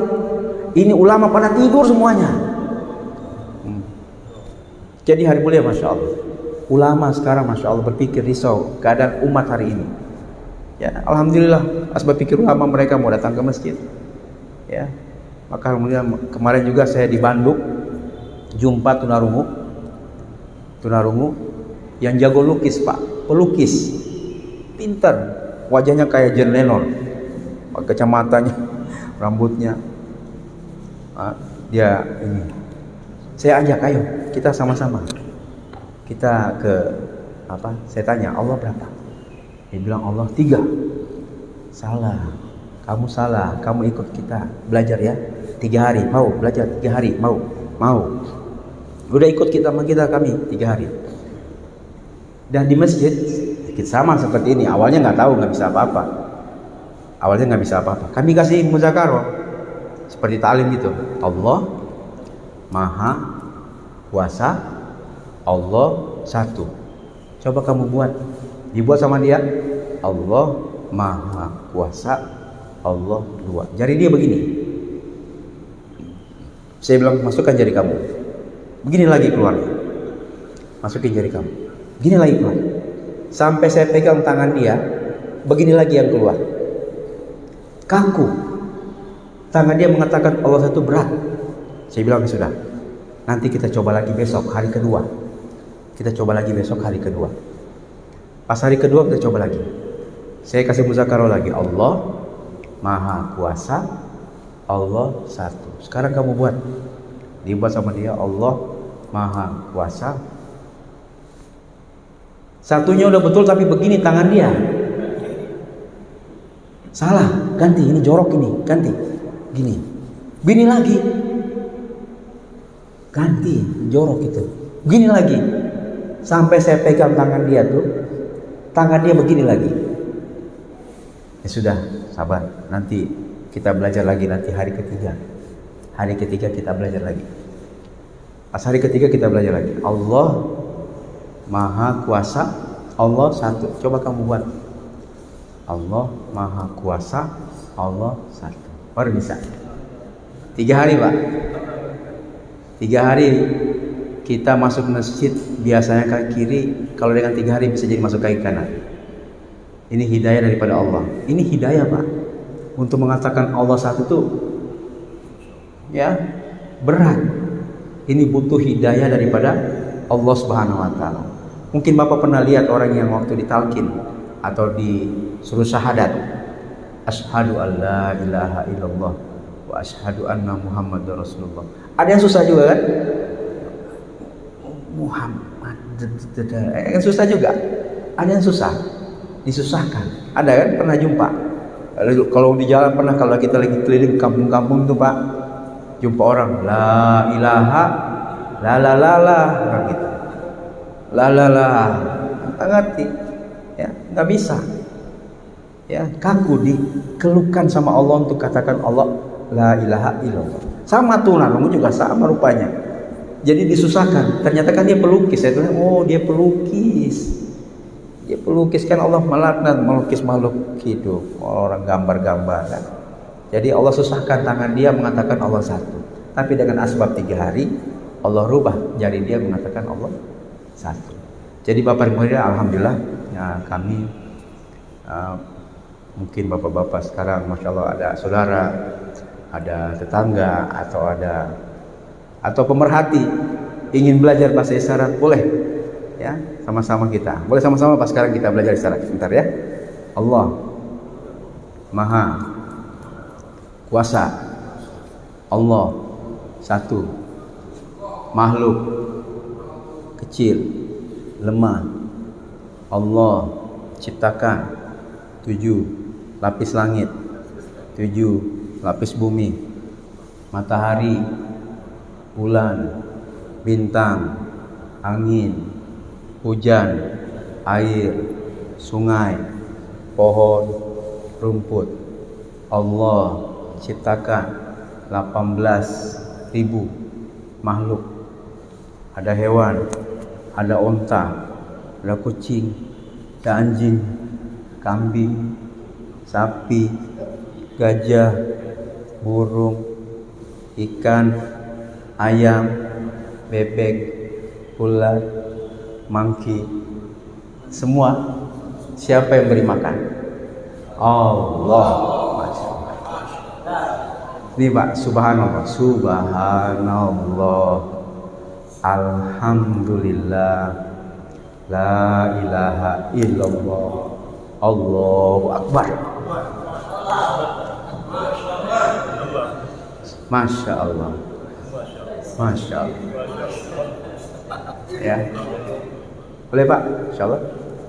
[SPEAKER 1] Ini ulama pada tidur semuanya. Jadi hari mulia, masya Allah. Ulama sekarang masya Allah berpikir risau keadaan umat hari ini. Ya, alhamdulillah. Pas berpikir ulama mereka mau datang ke masjid. Ya, maka alhamdulillah kemarin juga saya di Bandung jumpa tunarungu yang jago lukis Pak, pelukis, pintar, wajahnya kayak John Lennon, kacamatanya, rambutnya, dia ini. Saya ajak, ayo kita sama-sama, kita ke saya tanya Allah berapa? Dia bilang Allah 3. Salah, kamu salah, kamu ikut kita belajar ya 3 hari, mau belajar 3 hari, mau. Udah ikut kami 3 hari. Dan di masjid sama seperti ini. Awalnya nggak tahu, nggak bisa apa-apa. Awalnya nggak bisa apa-apa. Kami kasih muzakarah seperti ta'lim gitu. Allah Maha Kuasa, Allah satu. Coba kamu buat, dibuat sama dia. Allah Maha Kuasa, Allah dua. Jari dia begini. Saya bilang masukkan jari kamu. Begini lagi keluar. Masukin jari kamu. Begini lagi keluar. Sampai saya pegang tangan dia, begini lagi yang keluar. Kaku. Tangan dia mengatakan Allah satu berat. Saya bilang sudah. Nanti kita coba lagi besok hari kedua. Kita coba lagi besok hari kedua. Pas hari kedua kita coba lagi. Saya kasih muzakarah lagi. Allah Maha Kuasa, Allah satu. Sekarang kamu buat. Dibuat sama dia. Allah Maha Kuasa. Satunya udah betul tapi begini tangan dia. Salah, ganti, ini jorok ini, ganti. Gini. Gini lagi. Ganti, jorok itu. Gini lagi. Sampai saya pegang tangan dia tuh. Tangan dia begini lagi. Ya sudah, sabar. Nanti kita belajar lagi nanti hari ketiga. Hari ketiga kita belajar lagi. Pas hari ketiga kita belajar lagi. Allah Maha Kuasa, Allah satu. Coba kamu buat. Allah Maha Kuasa, Allah satu. Baru bisa. 3 hari Pak. 3 hari kita masuk masjid biasanya kaki kiri. Kalau dengan 3 hari bisa jadi masuk kaki kanan. Ini hidayah daripada Allah. Ini hidayah Pak. Untuk mengatakan Allah satu tuh ya berat. Ini butuh hidayah daripada Allah Subhanahu wa taala. Mungkin Bapak pernah lihat orang yang waktu ditalkin atau disuruh syahadat, asyhadu an la ilaha illallah wa asyhadu anna muhammadar rasulullah. Ada yang susah juga kan? Muhammad yang susah juga. Ada yang susah, disusahkan. Ada kan? Pernah jumpa? Kalau di jalan pernah, kalau kita lagi keliling kampung-kampung tuh Pak, jumpa orang la ilaha la la la la gitu. La la la, nggak ngerti. Ya, nggak bisa. Ya, kaku dikeluhkan sama Allah untuk katakan Allah la ilaha illallah. Sama tunanmu juga sama rupanya. Jadi disusahkan. Ternyata kan dia pelukis. Saya bilang, oh dia pelukis. Dia pelukis kan Allah melaknat melukis makhluk hidup. Orang gambar-gambar kan. Jadi Allah susahkan tangan dia mengatakan Allah satu. Tapi dengan asbab 3 hari Allah rubah jadi dia mengatakan Allah satu. Jadi Bapak Ibu alhamdulillah ya, kami mungkin bapak-bapak sekarang masya Allah ada saudara, ada tetangga atau pemerhati ingin belajar bahasa isyarat, boleh ya sama-sama kita. Boleh sama-sama Pak sekarang kita belajar isyarat sebentar ya. Allah Maha Kuasa, Allah satu, makhluk kecil, lemah, Allah ciptakan 7 lapis langit, 7 lapis bumi, matahari, bulan, bintang, angin, hujan, air, sungai, pohon, rumput. Allah ciptakan 18.000 makhluk. Ada hewan, ada onta, ada kucing, ada anjing, kambing, sapi, gajah, burung, ikan, ayam, bebek, ular, mangki. Semua siapa yang beri makan? Allah. Ini Pak, subhanallah, subhanallah, alhamdulillah, la ilaha illallah, Allahu akbar. Masya Allah, Masya Allah. Ya, boleh Pak, Insya Allah.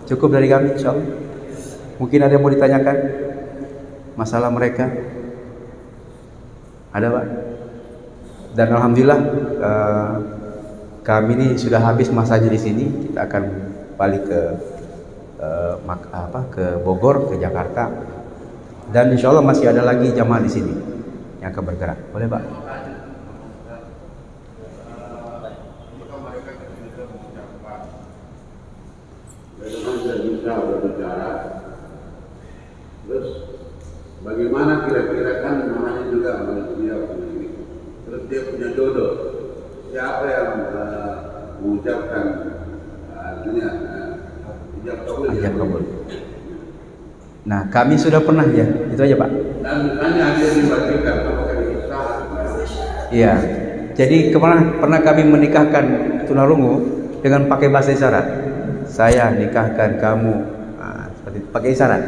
[SPEAKER 1] Cukup dari kami, Insya Allah. Mungkin ada yang mau ditanyakan masalah mereka? Ada Pak? Dan alhamdulillah kami ini sudah habis masanya di sini. Kita akan balik ke ke Bogor, ke Jakarta. Dan insya Allah masih ada lagi jamaah di sini yang akan bergerak. Boleh Pak?
[SPEAKER 2] Bisa berbicara. Terus bagaimana kira-kira kan namanya juga manusia punya ini. Terus dia punya jodoh. Siapa yang mengucapkan artinya ijab kabul?
[SPEAKER 1] Nah, kami sudah pernah ya, itu aja Pak.
[SPEAKER 2] Dan misalnya dia dibacakan apakah bisa?
[SPEAKER 1] Iya. Jadi pernah kami menikahkan tunarungu dengan pakai bahasa isyarat. Saya nikahkan kamu, seperti itu, pakai isyarat.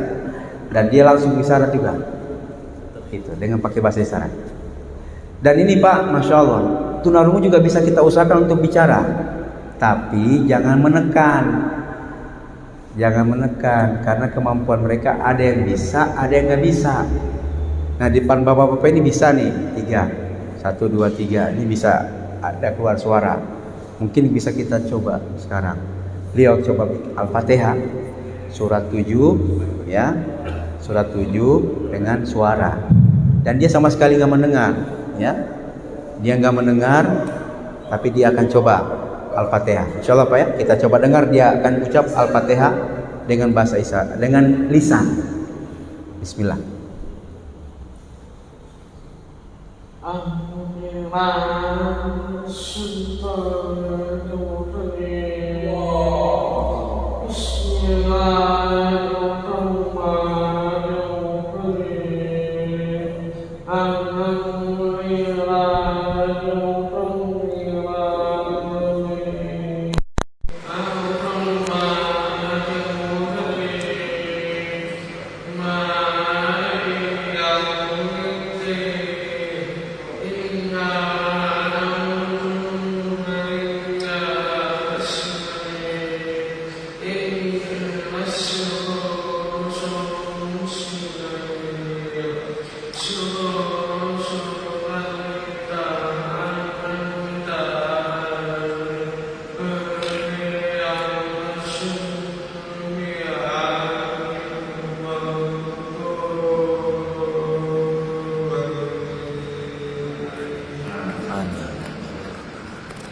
[SPEAKER 1] Dan dia langsung isyarat juga. Itu dengan pakai bahasa isyarat. Dan ini Pak, masya Allah, tunarungu juga bisa kita usahakan untuk bicara, tapi jangan menekan. Jangan menekan, karena kemampuan mereka ada yang bisa, ada yang nggak bisa. Nah, di depan bapak-bapak ini bisa nih, 3, 1, 2, 3, ini bisa ada keluar suara. Mungkin bisa kita coba sekarang. Beliau coba Al-Fatihah surat 7 ya, surat 7 dengan suara. Dan dia sama sekali nggak mendengar, ya. Dia nggak mendengar, tapi dia akan coba Al-Fatihah. Insyaallah Pak ya, kita coba dengar dia akan ucap Al-Fatihah dengan bahasa isyarat, dengan lisan. Bismillah.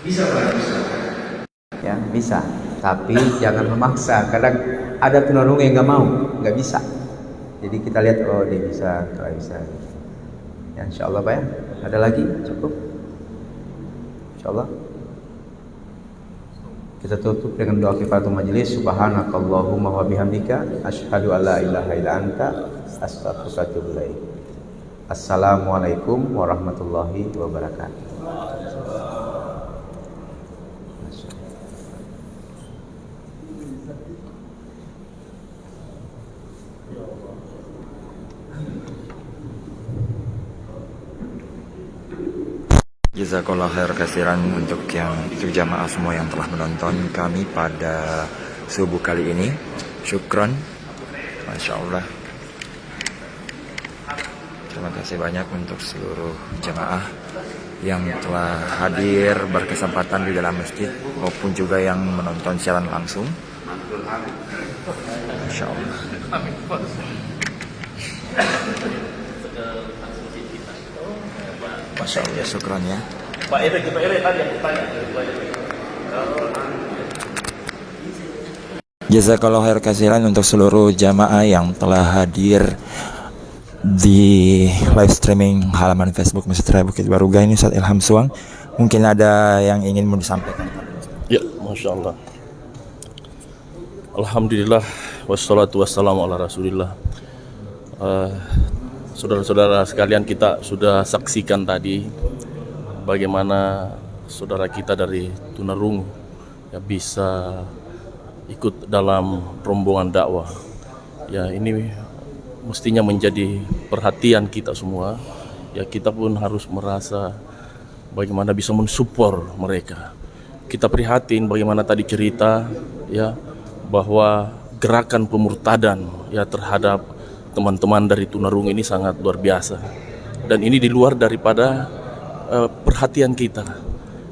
[SPEAKER 1] Bisa Pak, bisa. Ya, bisa. Tapi jangan memaksa. Kadang ada tunarungu yang nggak mau, nggak bisa. Jadi kita lihat, oh dia bisa, kalau bisa. Ya, insya Allah Pak ya. Ada lagi? Cukup? Insya Allah. Kita tutup dengan doa kifaratul majelis. Subhanakallahumma wa bihamdika asyhadu an la ilaha illa anta astaghfiruka wa atubu ilaik. Assalamualaikum warahmatullahi wabarakatuh.
[SPEAKER 3] Jazakallah khair kasiran untuk jamaah semua yang telah menonton kami pada subuh kali ini. Syukron, Masya Allah. Terima kasih banyak untuk seluruh jamaah yang telah hadir berkesempatan di dalam masjid maupun juga yang menonton siaran langsung. Masya Allah. Masya Allah, syukran ya. Pak Erik tadi yang bertanya. Jazakallahu khair kasiran untuk seluruh jamaah yang telah hadir di live streaming halaman Facebook Masjid Raya Bukit Baruga ini Ustaz Ilham Suang. Mungkin ada yang ingin mau disampaikan.
[SPEAKER 4] Ya, Masya Allah. Alhamdulillah, wassalatu wassalamu ala rasulillah. Saudara-saudara sekalian, kita sudah saksikan tadi bagaimana saudara kita dari tunarungu ya bisa ikut dalam rombongan dakwah. Ya, ini mestinya menjadi perhatian kita semua. Ya, kita pun harus merasa bagaimana bisa mensupport mereka. Kita prihatin bagaimana tadi cerita ya bahwa gerakan pemurtadan ya terhadap teman-teman dari tunarungu ini sangat luar biasa, dan ini di luar daripada perhatian kita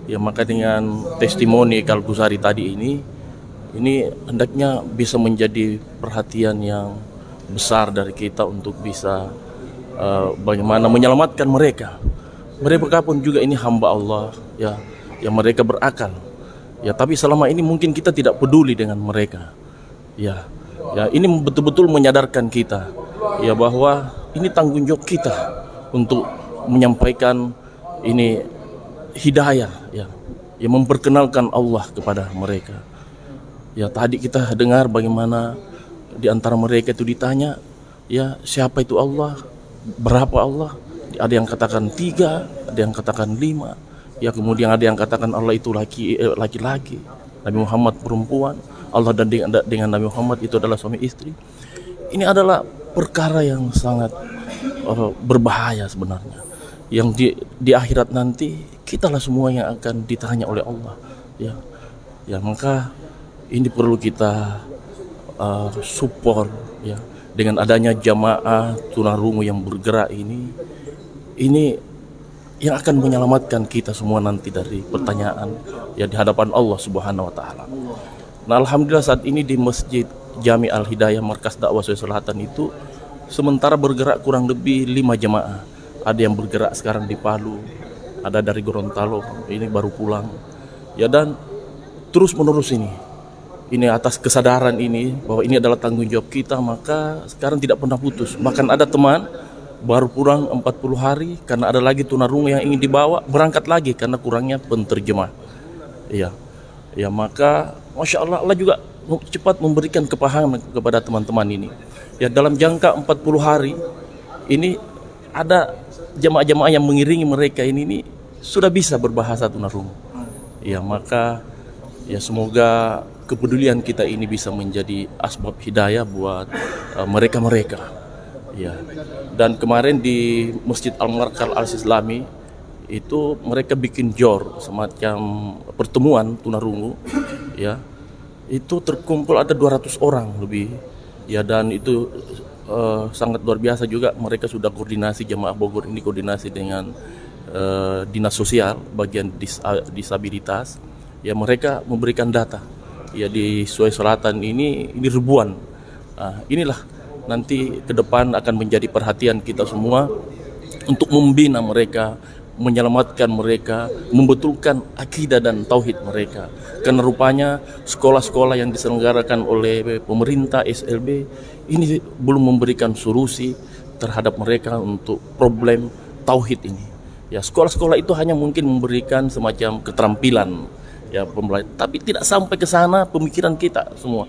[SPEAKER 4] ya. Maka dengan testimoni Kalkusari tadi ini hendaknya bisa menjadi perhatian yang besar dari kita untuk bisa bagaimana menyelamatkan mereka. Mereka pun juga ini hamba Allah, ya, yang mereka berakal. Ya, tapi selama ini mungkin kita tidak peduli dengan mereka. Ya, ya, ini betul-betul menyadarkan kita, ya, bahwa ini tanggung jawab kita untuk menyampaikan ini hidayah, ya, yang memperkenalkan Allah kepada mereka. Ya, tadi kita dengar bagaimana di antara mereka itu ditanya, ya, siapa itu Allah, berapa Allah? Ada yang katakan 3, ada yang katakan 5, ya, kemudian ada yang katakan Allah itu laki-laki, Nabi Muhammad perempuan, Allah dan dengan Nabi Muhammad itu adalah suami istri. Ini adalah perkara yang sangat berbahaya sebenarnya, yang di akhirat nanti kitalah semua yang akan ditanya oleh Allah, ya, ya, maka ini perlu kita support, ya, dengan adanya jamaah tunarungu yang bergerak ini yang akan menyelamatkan kita semua nanti dari pertanyaan, ya, di hadapan Allah Subhanahu wa taala. Nah, alhamdulillah saat ini di Masjid Jami Al Hidayah Markas Dakwah Sulawesi Selatan itu sementara bergerak kurang lebih 5 jamaah. Ada yang bergerak sekarang di Palu, ada dari Gorontalo, ini baru pulang. Ya, dan terus menerus ini atas kesadaran ini bahwa ini adalah tanggung jawab kita, maka sekarang tidak pernah putus. Bahkan ada teman baru pulang 40 hari karena ada lagi tunarungu yang ingin dibawa, berangkat lagi karena kurangnya penterjemah. Iya. Ya, maka Masya Allah, Allah juga cepat memberikan kepahaman kepada teman-teman ini. Ya, dalam jangka 40 hari ini ada jamaah-jamaah yang mengiringi mereka ini sudah bisa berbahasa tunarungu. Ya, maka ya semoga kepedulian kita ini bisa menjadi asbab hidayah buat mereka-mereka. Ya. Dan kemarin di Masjid Al-Markal Al-Islami itu mereka bikin jor, semacam pertemuan tunarungu, ya. Itu terkumpul ada 200 orang lebih. Ya, dan itu sangat luar biasa juga, mereka sudah koordinasi, jamaah Bogor ini koordinasi dengan dinas sosial bagian disabilitas. Ya, mereka memberikan data. Ya, di Sulawesi Selatan ini ribuan. Inilah nanti ke depan akan menjadi perhatian kita semua untuk membina mereka, menyelamatkan mereka, membetulkan akidah dan tauhid mereka. Karena rupanya sekolah-sekolah yang diselenggarakan oleh pemerintah SLB ini belum memberikan solusi terhadap mereka untuk problem tauhid ini. Ya, sekolah-sekolah itu hanya mungkin memberikan semacam keterampilan, ya, pembelajaran, tapi tidak sampai ke sana pemikiran kita semua,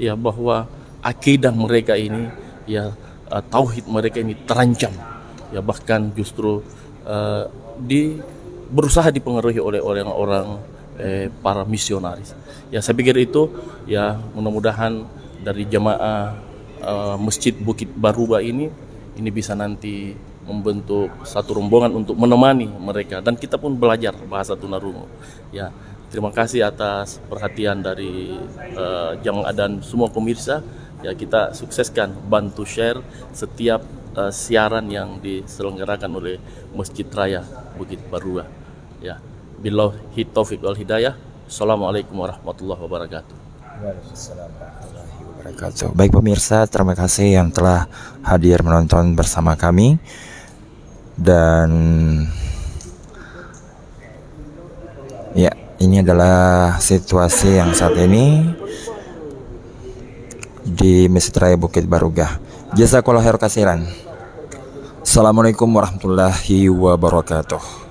[SPEAKER 4] ya, bahwa akidah mereka ini, ya, tauhid mereka ini terancam, ya, bahkan justru berusaha dipengaruhi oleh orang-orang para misionaris. Ya, saya pikir itu, ya, mudah-mudahan dari jamaah Masjid Bukit Baruba ini bisa nanti membentuk satu rombongan untuk menemani mereka, dan kita pun belajar bahasa tunarungu. Ya, terima kasih atas perhatian dari jamaah dan semua pemirsa. Ya, kita sukseskan, bantu share setiap siaran yang diselenggarakan oleh Masjid Raya Bukit Baruba. Ya, billahi taufiq wal hidayah. Assalamualaikum warahmatullahi wabarakatuh.
[SPEAKER 3] Waalaikumsalam warahmatullahi wabarakatuh. Baik pemirsa, terima kasih yang telah hadir menonton bersama kami. Dan ya, ini adalah situasi yang saat ini di Masjid Raya Bukit Barugah. Jazakallahu khair kasiran. Assalamualaikum warahmatullahi wabarakatuh.